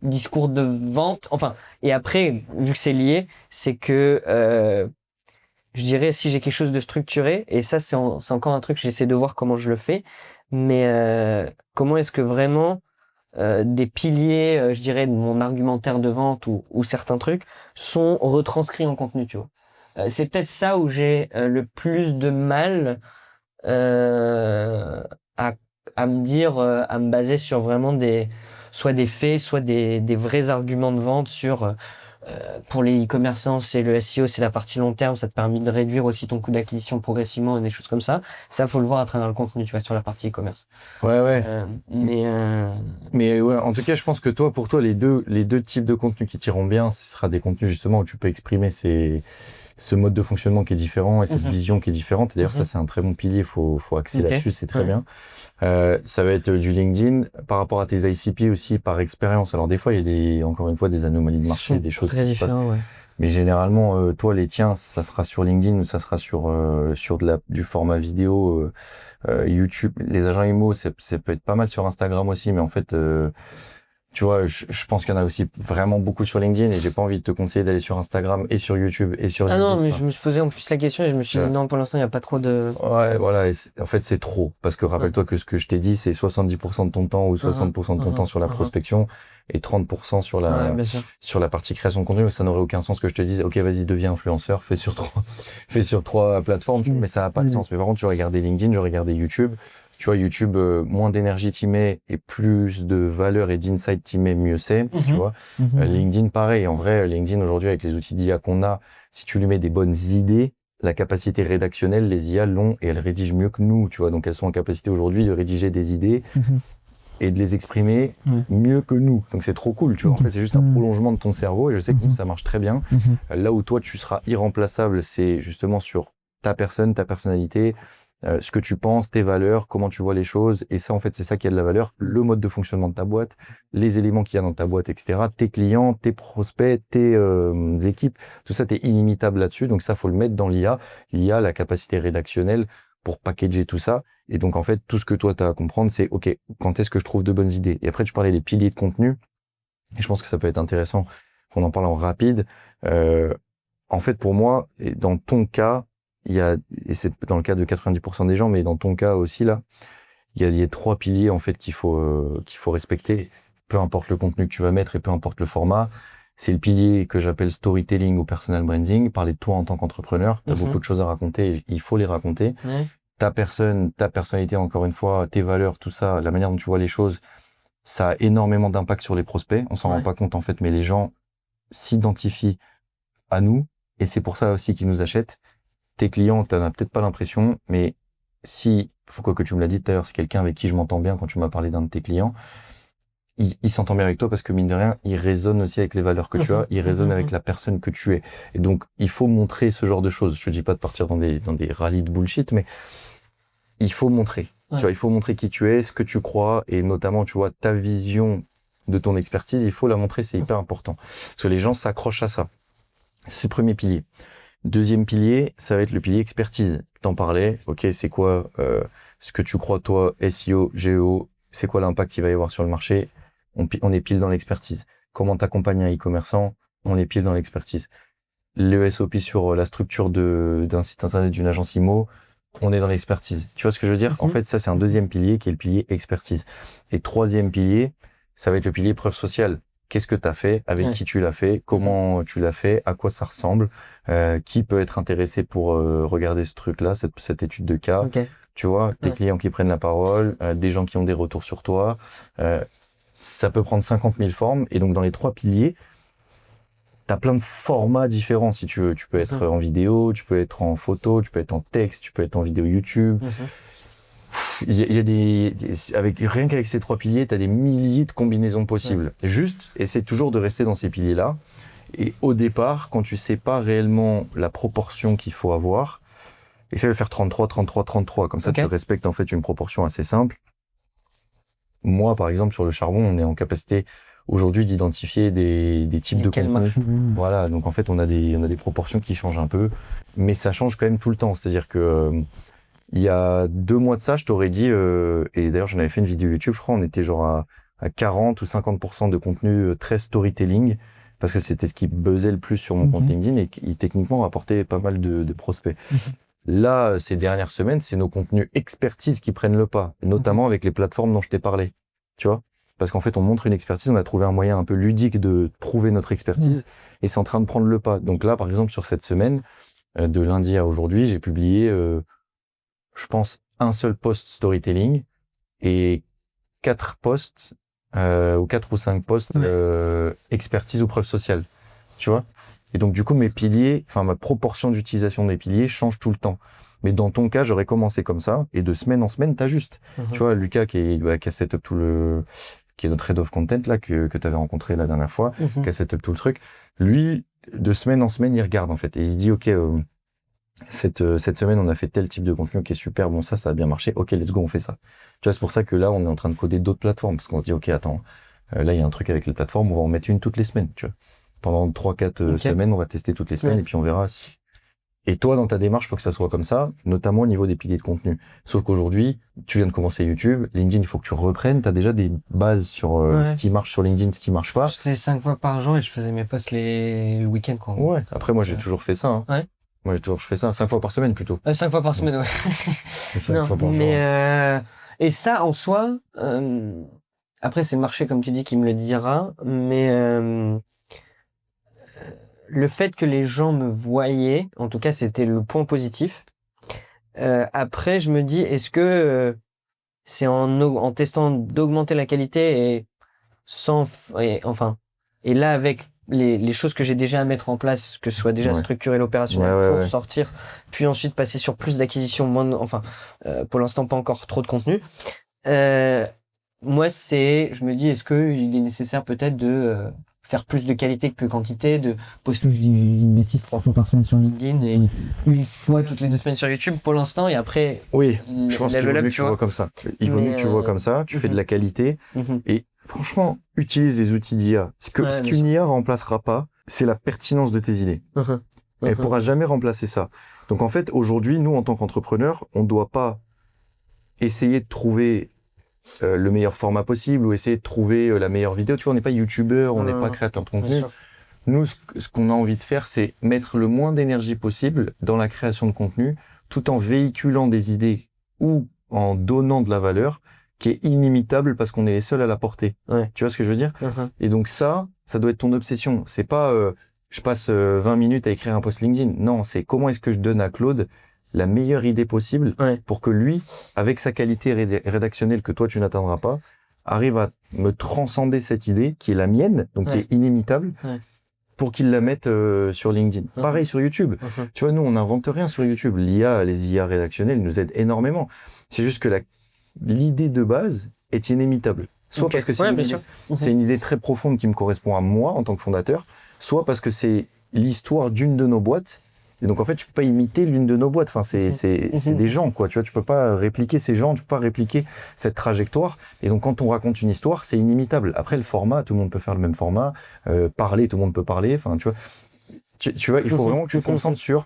discours de vente. Enfin, et après, vu que c'est lié, c'est que je dirais, si j'ai quelque chose de structuré, et ça, c'est encore un truc que j'essaie de voir comment je le fais, mais comment est-ce que vraiment des piliers, je dirais, de mon argumentaire de vente ou certains trucs sont retranscrits en contenu, tu vois. C'est peut-être ça où j'ai le plus de mal euh, à, à me dire, à me baser sur vraiment soit des faits, soit des vrais arguments de vente sur pour les e-commerçants, c'est le SEO, c'est la partie long terme, ça te permet de réduire aussi ton coût d'acquisition progressivement et des choses comme ça. Ça, faut le voir à travers le contenu, tu vois, sur la partie e-commerce. Ouais. Mais ouais, en tout cas, je pense que pour toi, les deux types de contenus qui t'iront bien, ce sera des contenus justement où tu peux exprimer ce mode de fonctionnement qui est différent et cette vision qui est différente. Et d'ailleurs, ça, c'est un très bon pilier. Faut axer là-dessus, c'est très bien. Ça va être du LinkedIn par rapport à tes ICP aussi par expérience. Alors des fois, il y a encore une fois, des anomalies de marché, des choses très qui se passent. différentes, ouais. Mais généralement, toi, les tiens, ça sera sur LinkedIn ou ça sera sur du format vidéo, YouTube. Les agents IMO, ça peut être pas mal sur Instagram aussi, mais en fait, tu vois, je pense qu'il y en a aussi vraiment beaucoup sur LinkedIn et j'ai pas envie de te conseiller d'aller sur Instagram et sur YouTube et sur Ah LinkedIn. non, mais je me suis posé en plus la question et je me suis dit non, pour l'instant, il n'y a pas trop de... Ouais, voilà. En fait, c'est trop. Parce que rappelle-toi que ce que je t'ai dit, c'est 70% de ton temps ou 60% de ton temps sur la prospection et 30% sur Ouais, bien sûr. sur la partie création de contenu. Ça n'aurait aucun sens que je te dise, OK, vas-y, deviens influenceur, fais sur trois plateformes, mais ça n'a pas de sens. Mais par contre, j'aurais gardé LinkedIn, j'aurais gardé YouTube. Tu vois, YouTube, moins d'énergie t'y mets et plus de valeur et d'insight t'y mets, mieux c'est, tu vois. LinkedIn, pareil. En vrai, LinkedIn, aujourd'hui, avec les outils d'IA qu'on a, si tu lui mets des bonnes idées, la capacité rédactionnelle, les IA l'ont et elles rédigent mieux que nous, tu vois. Donc, elles sont en capacité aujourd'hui de rédiger des idées et de les exprimer mieux que nous. Donc, c'est trop cool, tu vois. En fait, c'est juste un prolongement de ton cerveau et je sais que ça marche très bien. Là où toi, tu seras irremplaçable, c'est justement sur ta personne, ta personnalité, ce que tu penses, tes valeurs, comment tu vois les choses. Et ça, en fait, c'est ça qui a de la valeur. Le mode de fonctionnement de ta boîte, les éléments qu'il y a dans ta boîte, etc. Tes clients, tes prospects, tes équipes, tout ça, t'es inimitable là-dessus. Donc ça, faut le mettre dans l'IA. L'IA, la capacité rédactionnelle pour packager tout ça. Et donc, en fait, tout ce que toi, tu as à comprendre, c'est, OK, quand est-ce que je trouve de bonnes idées? Et après, tu parlais des piliers de contenu. Et je pense que ça peut être intéressant qu'on en parle en rapide. En fait, pour moi, et dans ton cas, et c'est dans le cas de 90% des gens, mais dans ton cas aussi, là, il y a 3 piliers, en fait, qu'il faut respecter. Peu importe le contenu que tu vas mettre et peu importe le format. C'est le pilier que j'appelle storytelling ou personal branding. Parler de toi en tant qu'entrepreneur. Tu as beaucoup de choses à raconter. Il faut les raconter. Ta personne, ta personnalité, encore une fois, tes valeurs, tout ça, la manière dont tu vois les choses, ça a énormément d'impact sur les prospects. On s'en rend pas compte, en fait, mais les gens s'identifient à nous. Et c'est pour ça aussi qu'ils nous achètent. Tes clients, t'en as peut-être pas l'impression, mais si, faut que tu me l'as dit tout à l'heure, c'est quelqu'un avec qui je m'entends bien quand tu m'as parlé d'un de tes clients, il s'entend bien avec toi parce que mine de rien, il résonne aussi avec les valeurs que tu as, il résonne avec la personne que tu es. Et donc, il faut montrer ce genre de choses. Je te dis pas de partir dans des rallyes de bullshit, mais il faut montrer. Tu vois, il faut montrer qui tu es, ce que tu crois, et notamment, tu vois, ta vision de ton expertise, il faut la montrer, c'est hyper important. Parce que les gens s'accrochent à ça. C'est le premier pilier. Deuxième pilier, ça va être le pilier expertise. T'en parlais, ok, c'est quoi ce que tu crois, toi, SEO, GEO, c'est quoi l'impact qu'il va y avoir sur le marché? On est pile dans l'expertise. Comment t'accompagner un e-commerçant? On est pile dans l'expertise. Le SOP sur la structure d'un site internet d'une agence IMO, on est dans l'expertise. Tu vois ce que je veux dire? En fait, ça, c'est un deuxième pilier qui est le pilier expertise. Et troisième pilier, ça va être le pilier preuve sociale. Qu'est-ce que tu as fait? Avec qui tu l'as fait? Comment tu l'as fait? À quoi ça ressemble? Qui peut être intéressé pour regarder ce truc-là, cette étude de cas? Tu vois, tes clients qui prennent la parole, des gens qui ont des retours sur toi. Ça peut prendre 50 000 formes. Et donc, dans les trois piliers, tu as plein de formats différents, si tu veux. Tu peux être en vidéo, tu peux être en photo, tu peux être en texte, tu peux être en vidéo YouTube. Il y a rien qu'avec ces trois piliers, tu as des milliers de combinaisons possibles. Juste, essaie toujours de rester dans ces piliers-là. Et au départ, quand tu sais pas réellement la proportion qu'il faut avoir, essaie de faire 33, 33, 33. Comme ça, tu respectes en fait une proportion assez simple. Moi, par exemple, sur le charbon, on est en capacité aujourd'hui d'identifier des types de contenus. Voilà, donc en fait, on a des proportions qui changent un peu, mais ça change quand même tout le temps. C'est-à-dire que il y a 2 mois de ça, je t'aurais dit, et d'ailleurs j'en avais fait une vidéo YouTube, je crois, on était genre à 40 ou 50% de contenu très storytelling, parce que c'était ce qui buzzait le plus sur mon compte LinkedIn et qui techniquement rapportait pas mal de prospects. Là, ces dernières semaines, c'est nos contenus expertise qui prennent le pas, notamment avec les plateformes dont je t'ai parlé, tu vois. Parce qu'en fait, on montre une expertise, on a trouvé un moyen un peu ludique de prouver notre expertise, et c'est en train de prendre le pas. Donc là, par exemple, sur cette semaine, de lundi à aujourd'hui, j'ai publié, je pense, un seul post storytelling et 4 posts, ou 4 ou 5 posts expertise ou preuve sociale, tu vois. Et donc, du coup, mes piliers, enfin, ma proportion d'utilisation des piliers change tout le temps. Mais dans ton cas, j'aurais commencé comme ça, et de semaine en semaine, t'ajustes. Tu vois, Lucas, qui a set up qui est notre head of content, là, que t'avais rencontré la dernière fois, qui a set up tout le truc. Lui, de semaine en semaine, il regarde, en fait, et il se dit, OK, cette semaine, on a fait tel type de contenu qui est super, bon, ça a bien marché, OK, let's go, on fait ça. Tu vois, c'est pour ça que là, on est en train de coder d'autres plateformes, parce qu'on se dit, OK, attends, là, il y a un truc avec les plateformes, on va en mettre une toutes les semaines, tu vois. Pendant 3-4 semaines, on va tester toutes les semaines, et puis on verra si... Et toi, dans ta démarche, faut que ça soit comme ça, notamment au niveau des piliers de contenu. Sauf qu'aujourd'hui, tu viens de commencer YouTube, LinkedIn, il faut que tu reprennes, t'as déjà des bases sur ce qui marche sur LinkedIn, ce qui marche pas. J'étais 5 fois par jour et je faisais mes posts le week-end, quoi. Ouais, après, moi, j'ai toujours fait ça, hein. Ouais. Moi, j'ai toujours fait ça, 5 fois par semaine, plutôt. 5 fois par semaine, ouais. 5 fois par jour. Et ça, en soi, après, c'est le marché, comme tu dis, qui me le dira, mais le fait que les gens me voyaient, en tout cas, c'était le point positif. Après, je me dis, est-ce que c'est en testant d'augmenter la qualité et là, avec les choses que j'ai déjà à mettre en place, que ce soit déjà structurer l'opérationnel pour sortir, puis ensuite passer sur plus d'acquisition, pour l'instant, pas encore trop de contenu. Moi, je me dis, est-ce qu'il est nécessaire peut-être de faire plus de qualité que quantité, de poster une bêtise 3 fois par semaine sur LinkedIn et 1 fois toutes les 2 semaines sur YouTube pour l'instant, et après, oui, je pense qu'il vaut mieux que tu vois comme ça. Il vaut mieux que tu vois comme ça, tu fais de la qualité, et franchement, utilise des outils d'IA. Ce qu'une IA remplacera pas, c'est la pertinence de tes idées. Elle pourra jamais remplacer ça. Donc en fait, aujourd'hui, nous, en tant qu'entrepreneurs, on doit pas essayer de trouver le meilleur format possible ou essayer de trouver la meilleure vidéo. Tu vois, on n'est pas youtubeur, on n'est pas créateur de contenu. Nous, ce qu'on a envie de faire, c'est mettre le moins d'énergie possible dans la création de contenu, tout en véhiculant des idées ou en donnant de la valeur qui est inimitable parce qu'on est les seuls à la porter. Tu vois ce que je veux dire? Et donc ça doit être ton obsession. C'est pas je passe 20 minutes à écrire un post LinkedIn. Non, c'est comment est-ce que je donne à Claude la meilleure idée possible pour que lui, avec sa qualité rédactionnelle que toi tu n'atteindras pas, arrive à me transcender cette idée qui est la mienne, donc qui est inimitable, pour qu'il la mette sur LinkedIn. Pareil sur YouTube. Tu vois, nous, on n'invente rien sur YouTube. Les IA rédactionnelles nous aident énormément. C'est juste que l'idée de base est inimitable. Soit Ok. parce que Ouais, bien sûr. c'est une idée très profonde qui me correspond à moi en tant que fondateur, soit parce que c'est l'histoire d'une de nos boîtes. Et donc, en fait, tu peux pas imiter l'une de nos boîtes. Enfin, c'est des gens, quoi. Tu vois, tu peux pas répliquer ces gens, tu peux pas répliquer cette trajectoire. Et donc, quand on raconte une histoire, c'est inimitable. Après, le format, tout le monde peut faire le même format. Parler, tout le monde peut parler. Enfin, tu vois, tu vois, il faut vraiment que tu te concentres sur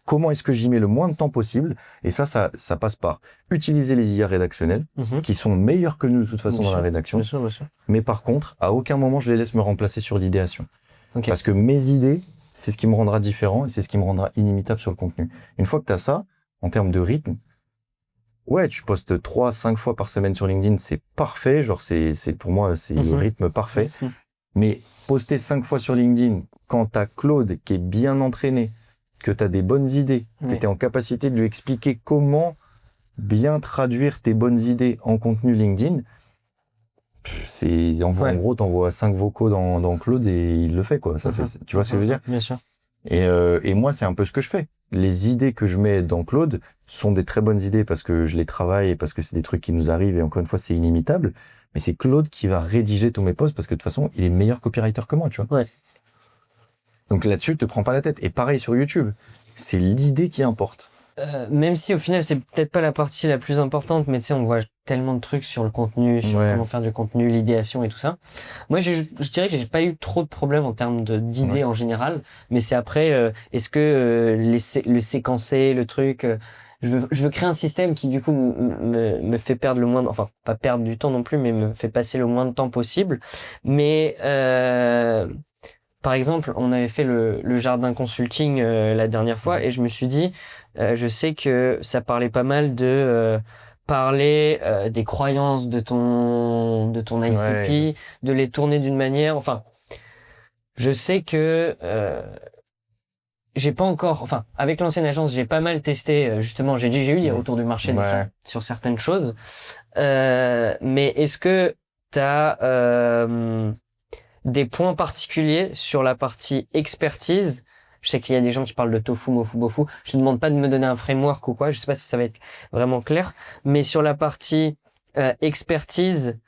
comment est-ce que j'y mets le moins de temps possible. Et ça passe par utiliser les IA rédactionnels, qui sont meilleurs que nous, de toute façon, Bien dans la sûr, rédaction. bien sûr, bien sûr. Mais par contre, à aucun moment, je les laisse me remplacer sur l'idéation. Ok. Parce que mes idées, c'est ce qui me rendra différent et c'est ce qui me rendra inimitable sur le contenu. Une fois que tu as ça, en termes de rythme, ouais, tu postes 3-5 fois par semaine sur LinkedIn, c'est parfait. Genre, pour moi, c'est le rythme parfait. Mais poster 5 fois sur LinkedIn, quand tu as Claude qui est bien entraîné, que tu as des bonnes idées, que tu es en capacité de lui expliquer comment bien traduire tes bonnes idées en contenu LinkedIn, en gros, t'envoies 5 vocaux dans Claude et il le fait, quoi. Ça fait, tu vois ce que je veux dire? Bien sûr. Et moi, c'est un peu ce que je fais. Les idées que je mets dans Claude sont des très bonnes idées parce que je les travaille et parce que c'est des trucs qui nous arrivent et encore une fois, c'est inimitable. Mais c'est Claude qui va rédiger tous mes posts parce que de toute façon, il est meilleur copywriter que moi, tu vois. Ouais. Donc là-dessus, te prends pas la tête. Et pareil sur YouTube. C'est l'idée qui importe. Même si au final c'est peut-être pas la partie la plus importante, mais tu sais, on voit tellement de trucs sur le contenu, sur comment faire du contenu, l'idéation et tout ça. Moi, je dirais que j'ai pas eu trop de problèmes en termes d'idées en général, mais c'est après, est-ce que le séquencer, le truc, je veux créer un système qui du coup me fait perdre le moins, enfin pas perdre du temps non plus, mais me fait passer le moins de temps possible. Mais par exemple, on avait fait le jardin consulting la dernière fois et je me suis dit, je sais que ça parlait pas mal de parler des croyances de ton ICP, de les tourner d'une manière. Enfin, je sais que j'ai pas encore. Enfin, avec l'ancienne agence, j'ai pas mal testé. Justement, j'ai eu des retours du marché déjà sur certaines choses. Mais est-ce que t'as des points particuliers sur la partie expertise? Je sais qu'il y a des gens qui parlent de tofu, mofu, bofu. Je ne demande pas de me donner un framework ou quoi. Je sais pas si ça va être vraiment clair. Mais sur la partie expertise,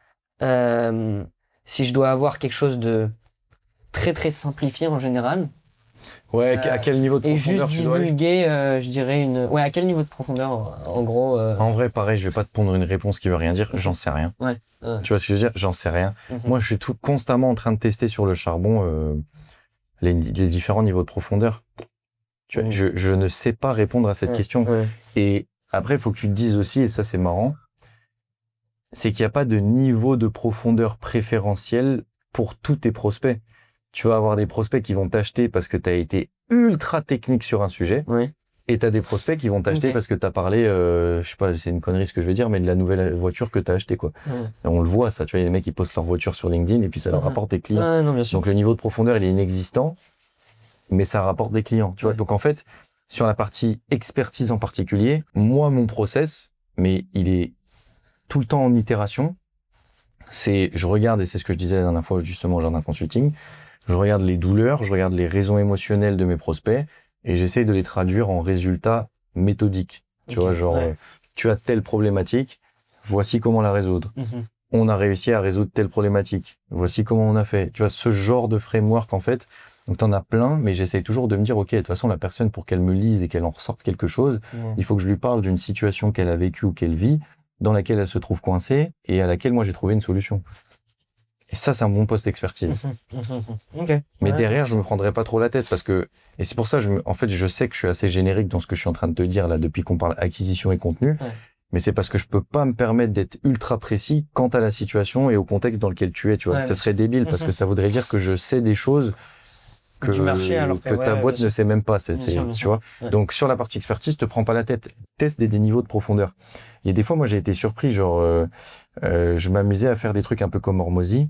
si je dois avoir quelque chose de très très simplifié en général. Ouais, à quel niveau de profondeur et juste divulguer, je dirais à quel niveau de profondeur, en gros. En vrai, pareil, je vais pas te pondre une réponse qui veut rien dire. J'en sais rien. Ouais. Tu vois ce que je veux dire? J'en sais rien. Moi, je suis constamment en train de tester sur le charbon les différents niveaux de profondeur. Tu vois, je ne sais pas répondre à cette question. Et après, il faut que tu te dises aussi, et ça c'est marrant, c'est qu'il n'y a pas de niveau de profondeur préférentiel pour tous tes prospects. Tu vas avoir des prospects qui vont t'acheter parce que tu as été ultra technique sur un sujet. Et tu as des prospects qui vont t'acheter parce que tu as parlé, je sais pas, c'est une connerie ce que je vais dire, mais de la nouvelle voiture que tu as achetée, quoi. On le voit, ça, tu vois, il y a des mecs qui postent leur voiture sur LinkedIn et puis ça leur rapporte des clients. Non, bien sûr. Donc le niveau de profondeur, il est inexistant, mais ça rapporte des clients, tu vois. Donc en fait, sur la partie expertise en particulier, moi, mon process, mais il est tout le temps en itération, je regarde, et c'est ce que je disais la dernière fois justement au Jardin Consulting, je regarde les douleurs, je regarde les raisons émotionnelles de mes prospects, et j'essaye de les traduire en résultats méthodiques. Tu vois, genre, tu as telle problématique, voici comment la résoudre. On a réussi à résoudre telle problématique, voici comment on a fait. Tu vois, ce genre de framework, en fait. Donc, t'en as plein, mais j'essaye toujours de me dire, OK, de toute façon, la personne, pour qu'elle me lise et qu'elle en ressorte quelque chose, il faut que je lui parle d'une situation qu'elle a vécue ou qu'elle vit, dans laquelle elle se trouve coincée et à laquelle moi j'ai trouvé une solution. Et ça, c'est un bon poste d'expertise. Mais derrière, je me prendrai pas trop la tête parce que, et c'est pour ça, en fait, je sais que je suis assez générique dans ce que je suis en train de te dire là depuis qu'on parle acquisition et contenu. Mais c'est parce que je peux pas me permettre d'être ultra précis quant à la situation et au contexte dans lequel tu es, tu vois. Ça serait débile parce que ça voudrait dire que je sais des choses que, du marché, alors que ta boîte ne sait même pas. Tu vois. Donc, sur la partie expertise, te prends pas la tête. Teste des niveaux de profondeur. Il y a des fois, moi, j'ai été surpris, genre, je m'amusais à faire des trucs un peu comme Hormozy,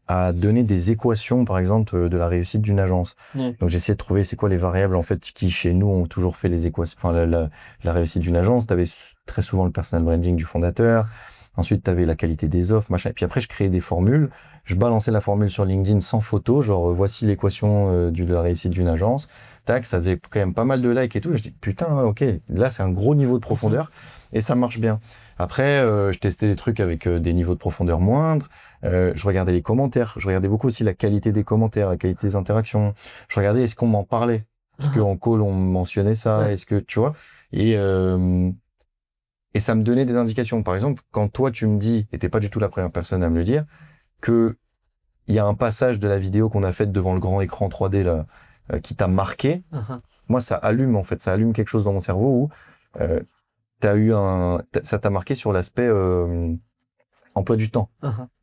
à donner des équations, par exemple, de la réussite d'une agence. Donc, j'essayais de trouver c'est quoi les variables, en fait, qui, chez nous, ont toujours fait les équations, enfin, la réussite d'une agence. T'avais très souvent le personal branding du fondateur. Ensuite, t'avais la qualité des offres, machin. Et puis après, je créais des formules. Je balançais la formule sur LinkedIn sans photo, genre, voici l'équation de la réussite d'une agence. tac, ça faisait quand même pas mal de likes et tout. Je dis, putain, ouais, ok, là, c'est un gros niveau de profondeur et ça marche bien. Après, je testais des trucs avec des niveaux de profondeur moindres. Je regardais les commentaires. Je regardais beaucoup aussi la qualité des commentaires, la qualité des interactions. Je regardais est-ce qu'on m'en parlait. Est-ce qu'en call, on mentionnait ça? Ouais. Est-ce que, tu vois? Et ça me donnait des indications. Par exemple, quand toi, tu me dis, et t'es pas du tout la première personne à me le dire, que il y a un passage de la vidéo qu'on a faite devant le grand écran 3D là, qui t'a marqué. Moi, ça allume, en fait. Ça allume quelque chose dans mon cerveau où ça t'a marqué sur l'aspect emploi du temps.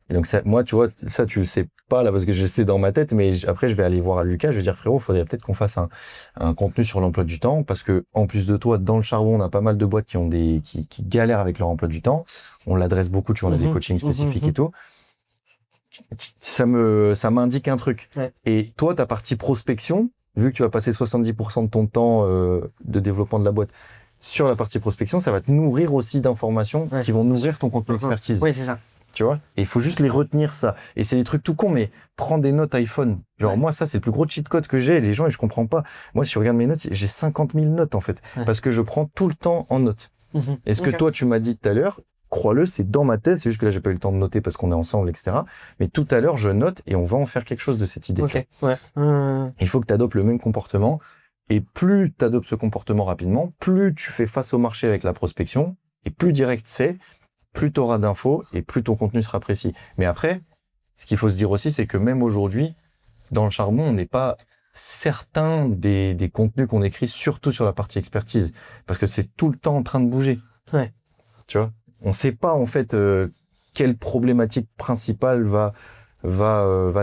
Et donc, ça, moi, tu vois, ça, tu le sais pas là parce que je sais dans ma tête, mais après, je vais aller voir Lucas, je vais dire, frérot, faudrait peut-être qu'on fasse un contenu sur l'emploi du temps parce que, en plus de toi, dans le charbon, on a pas mal de boîtes qui galèrent avec leur emploi du temps. On l'adresse beaucoup, tu vois, on a des coachings spécifiques et tout. Ça m'indique un truc. Ouais. Et toi, ta partie prospection, vu que tu vas passer 70% de ton temps de développement de la boîte sur la partie prospection, ça va te nourrir aussi d'informations qui vont nourrir ton contenu expertise. Oui, c'est ça. Tu vois? Et il faut juste les retenir, ça. Et c'est des trucs tout cons, mais prends des notes iPhone. Genre, moi, ça, c'est le plus gros cheat code que j'ai. Les gens, et je comprends pas. Moi, si je regarde mes notes, j'ai 50 000 notes, en fait. Parce que je prends tout le temps en notes. Et ce que toi, tu m'as dit tout à l'heure, crois-le, c'est dans ma tête. C'est juste que là, j'ai pas eu le temps de noter parce qu'on est ensemble, etc. Mais tout à l'heure, je note et on va en faire quelque chose de cette idée. Il faut que tu adoptes le même comportement. Et plus tu adoptes ce comportement rapidement, plus tu fais face au marché avec la prospection et plus direct c'est, plus tu auras d'infos et plus ton contenu sera précis. Mais après, ce qu'il faut se dire aussi, c'est que même aujourd'hui, dans le charbon, on n'est pas certain des contenus qu'on écrit, surtout sur la partie expertise, parce que c'est tout le temps en train de bouger. Ouais. Tu vois, on sait pas en fait quelle problématique principale va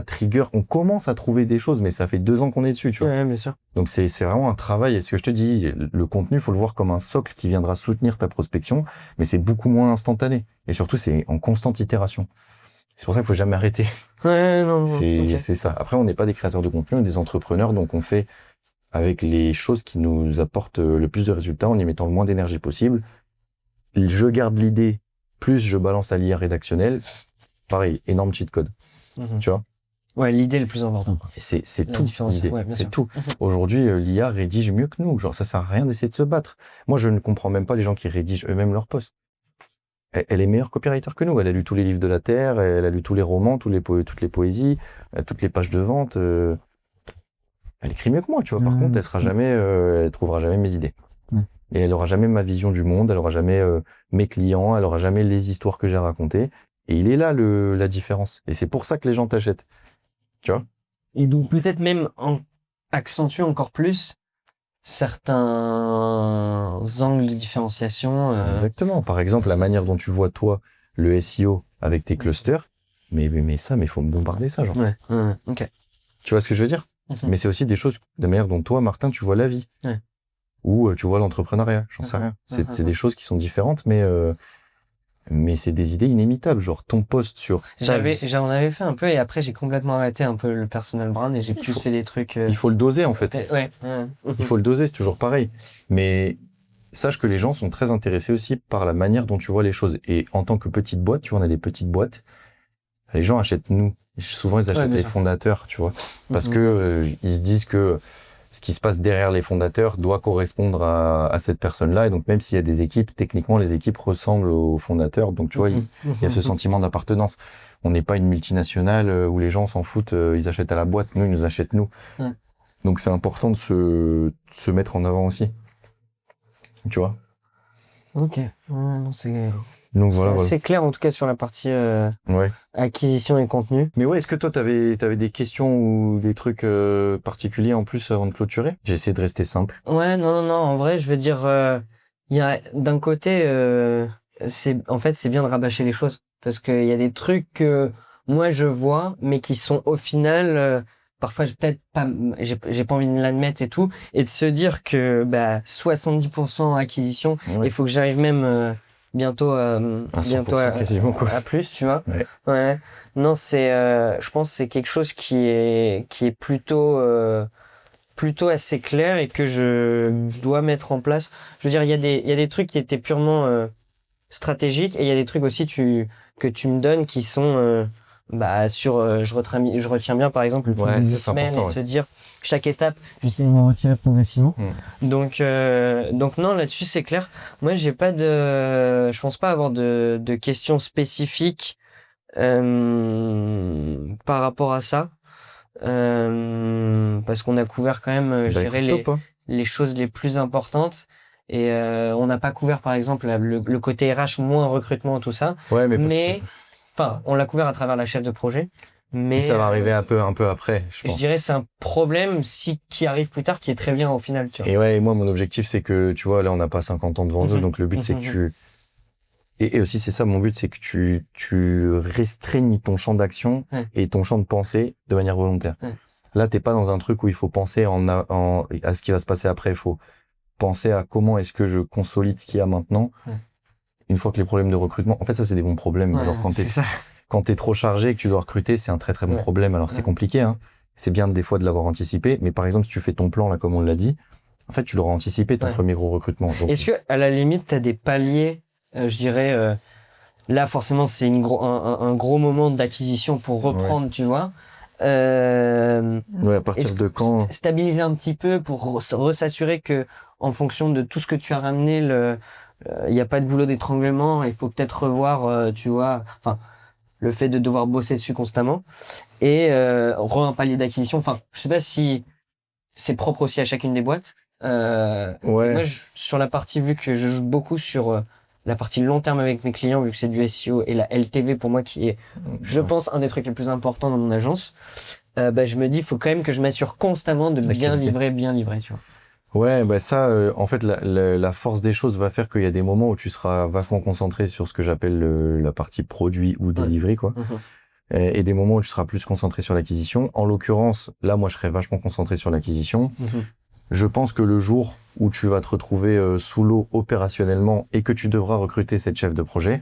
trigger. On commence à trouver des choses, mais ça fait 2 ans qu'on est dessus, tu vois. Ouais, bien sûr. Donc c'est vraiment un travail. Et ce que je te dis, le contenu, faut le voir comme un socle qui viendra soutenir ta prospection, mais c'est beaucoup moins instantané. Et surtout, c'est en constante itération. C'est pour ça qu'il faut jamais arrêter. Ouais, non, C'est ça. Après, on n'est pas des créateurs de contenu, on est des entrepreneurs, donc on fait avec les choses qui nous apportent le plus de résultats en y mettant le moins d'énergie possible. Je garde l'idée, plus je balance à l'IA rédactionnelle. Pareil, énorme cheat code. Tu vois? Ouais, l'idée est le plus important. Et c'est tout. L'idée. Ouais, c'est tout. Aujourd'hui, l'IA rédige mieux que nous. Genre, ça sert à rien d'essayer de se battre. Moi, je ne comprends même pas les gens qui rédigent eux-mêmes leurs posts. Elle est meilleure copywriter que nous. Elle a lu tous les livres de la Terre, elle a lu tous les romans, toutes les poésies, toutes les pages de vente. Elle écrit mieux que moi, tu vois. Par contre, elle trouvera jamais mes idées. Et elle aura jamais ma vision du monde, elle aura jamais mes clients, elle aura jamais les histoires que j'ai racontées. Et il est là la différence. Et c'est pour ça que les gens t'achètent. Tu vois? Et donc peut-être même accentuer encore plus certains angles de différenciation. Exactement. Par exemple, la manière dont tu vois toi le SEO avec tes clusters, mais faut me bombarder ça, genre. Ouais, ok. Tu vois ce que je veux dire? Mais c'est aussi des choses de la manière dont toi, Martin, tu vois la vie. Ou tu vois l'entrepreneuriat, j'en sais rien. C'est des choses qui sont différentes, mais c'est des idées inémitables. Genre ton post sur... J'en avais fait un peu et après j'ai complètement arrêté un peu le personal brand et j'ai plus fait des trucs... Il faut le doser en fait. Ouais. Il faut le doser, c'est toujours pareil. Mais sache que les gens sont très intéressés aussi par la manière dont tu vois les choses. Et en tant que petite boîte, tu vois, on a des petites boîtes. Les gens achètent nous. Souvent, ils achètent les fondateurs, tu vois. Parce que ils se disent que ce qui se passe derrière les fondateurs doit correspondre à cette personne-là. Et donc, même s'il y a des équipes, techniquement, les équipes ressemblent aux fondateurs. Donc, tu vois, il y a ce sentiment d'appartenance. On n'est pas une multinationale où les gens s'en foutent, ils achètent à la boîte, nous, ils nous achètent nous. Donc, c'est important de se mettre en avant aussi. Tu vois? Ok. Donc, voilà. C'est clair, en tout cas, sur la partie acquisition et contenu. Mais ouais, est-ce que toi, t'avais des questions ou des trucs particuliers en plus avant de clôturer? J'ai essayé de rester simple. Ouais, non. En vrai, je veux dire, il y a d'un côté, c'est bien de rabâcher les choses parce qu'il y a des trucs que moi je vois, mais qui sont au final, parfois j'ai pas envie de l'admettre et tout, et de se dire que 70% acquisition, il faut que j'arrive même bientôt à plus, tu vois. Ouais. Non, je pense que c'est quelque chose qui est plutôt assez clair et que je dois mettre en place. Je veux dire, il y a des trucs qui étaient purement stratégiques et il y a des trucs aussi que tu me donnes qui sont je retiens bien par exemple le truc Ouais, de ça, 10 c'est semaines et important, de se dire chaque étape, j'essaie de m'en retirer progressivement. Donc non, là-dessus c'est clair. Moi, je pense pas avoir de questions spécifiques par rapport à ça. Parce qu'on a couvert quand même, je Bah, dirais, écoute, top, hein. les choses les plus importantes. Et on n'a pas couvert, par exemple, le côté RH, moins recrutement, tout ça. Ouais, mais parce que Enfin, on l'a couvert à travers la chef de projet. Mais ça va arriver un peu après, je je pense. dirais c'est un problème qui arrive plus tard, qui est très bien au final, tu vois. Et ouais, et moi, mon objectif, c'est que, tu vois, là, on n'a pas 50 ans devant nous, Mhm. donc le but, c'est que Mhm. tu... Et aussi, c'est ça, mon but, c'est que tu restreignes ton champ d'action Ouais. et ton champ de pensée de manière volontaire. Ouais. Là, t'es pas dans un truc où il faut penser à ce qui va se passer après. Il faut penser à comment est-ce que je consolide ce qu'il y a maintenant. Ouais. Une fois que les problèmes de recrutement... En fait, ça, c'est des bons problèmes. Ouais, Alors, c'est ça. quand t'es trop chargé et que tu dois recruter, c'est un très, très bon Ouais. problème. Alors, Ouais. c'est compliqué, hein. C'est bien, des fois, de l'avoir anticipé. Mais par exemple, si tu fais ton plan, là, comme on l'a dit, en fait, tu l'auras anticipé, ton Ouais. premier gros recrutement. Donc, Est-ce que, à la limite, t'as des paliers, je dirais, là, forcément, c'est un gros moment d'acquisition pour reprendre, tu vois. ouais, à partir de quand... Stabiliser un petit peu pour s'assurer que, en fonction de tout ce que tu as ramené, il n'y a pas de goulot d'étranglement. Il faut peut-être revoir, tu vois, enfin, le fait de devoir bosser dessus constamment et un palier d'acquisition. Enfin, je sais pas si c'est propre aussi à chacune des boîtes. Ouais. Moi, sur la partie, vu que je joue beaucoup sur la partie long terme avec mes clients, vu que c'est du SEO et la LTV pour moi qui est, je pense, un des trucs les plus importants dans mon agence, je me dis, il faut quand même que je m'assure constamment de bien livrer, tu vois. Ouais, bah ça, en fait, la force des choses va faire qu'il y a des moments où tu seras vachement concentré sur ce que j'appelle la partie produit ou delivery, quoi. Et des moments où tu seras plus concentré sur l'acquisition. En l'occurrence, là, moi, je serais vachement concentré sur l'acquisition. Je pense que le jour où tu vas te retrouver sous l'eau opérationnellement et que tu devras recruter cette chef de projet,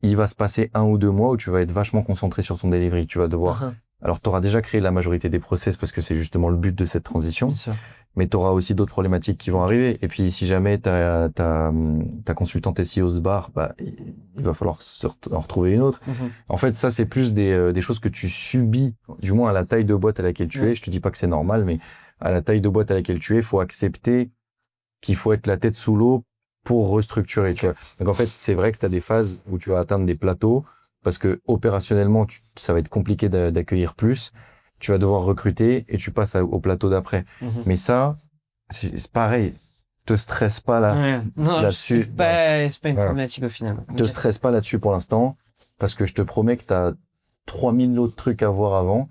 il va se passer 1 ou 2 mois où tu vas être vachement concentré sur ton delivery. Tu vas devoir... Alors, tu auras déjà créé la majorité des process parce que c'est justement le but de cette transition. Mais tu auras aussi d'autres problématiques qui vont arriver. Et puis, si jamais ta consultante SEO se barre, bah, il va falloir en retrouver une autre. En fait, ça, c'est plus des choses que tu subis, du moins à la taille de boîte à laquelle tu es. Je te dis pas que c'est normal, mais à la taille de boîte à laquelle tu es, il faut accepter qu'il faut être la tête sous l'eau pour restructurer, tu vois. Donc, en fait, c'est vrai que tu as des phases où tu vas atteindre des plateaux parce que opérationnellement, ça va être compliqué d'accueillir plus. Tu vas devoir recruter et tu passes au plateau d'après. Mais ça, c'est pareil. Te stresse pas là. Non, là-dessus. c'est pas une problématique au final. Te stresse pas là-dessus pour l'instant parce que je te promets que tu as 3000 autres trucs à voir avant.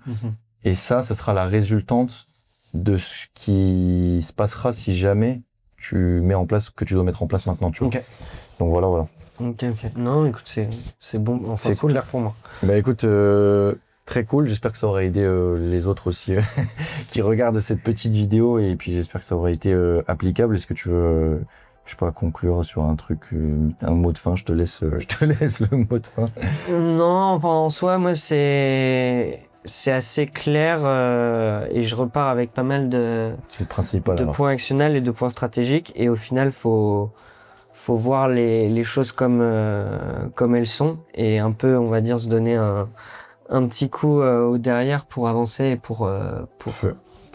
Et ça sera la résultante de ce qui se passera si jamais tu mets en place ce que tu dois mettre en place maintenant, tu vois. Donc voilà. Ok. Non, écoute, c'est bon. Enfin, c'est cool. Clair pour moi. Bah écoute, très cool. J'espère que ça aura aidé les autres aussi qui regardent cette petite vidéo et puis j'espère que ça aura été applicable. Est-ce que tu veux, je sais pas, conclure sur un truc, un mot de fin? Je te laisse le mot de fin. Non, enfin en soi, moi c'est assez clair et je repars avec pas mal de points actionnels et de points stratégiques et au final faut voir les choses comme elles sont et un peu, on va dire, se donner un petit coup au derrière pour avancer et pour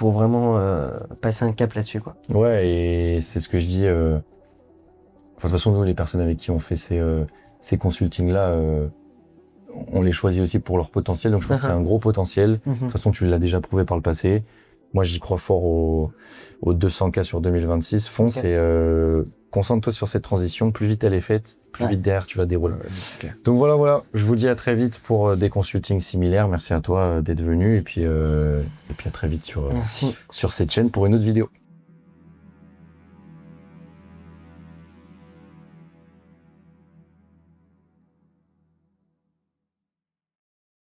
vraiment passer un cap là-dessus, quoi. Ouais, et c'est ce que je dis. Enfin, de toute façon, nous, les personnes avec qui on fait ces consultings-là, on les choisit aussi pour leur potentiel. Donc, je pense qu'il y a un gros potentiel. De toute façon, tu l'as déjà prouvé par le passé. Moi, j'y crois fort aux 200K sur 2026. Fonce et concentre-toi sur cette transition. Plus vite elle est faite, plus vite derrière tu vas dérouler. Donc voilà. Je vous dis à très vite pour des consultings similaires. Merci à toi d'être venu et puis à très vite sur cette chaîne pour une autre vidéo.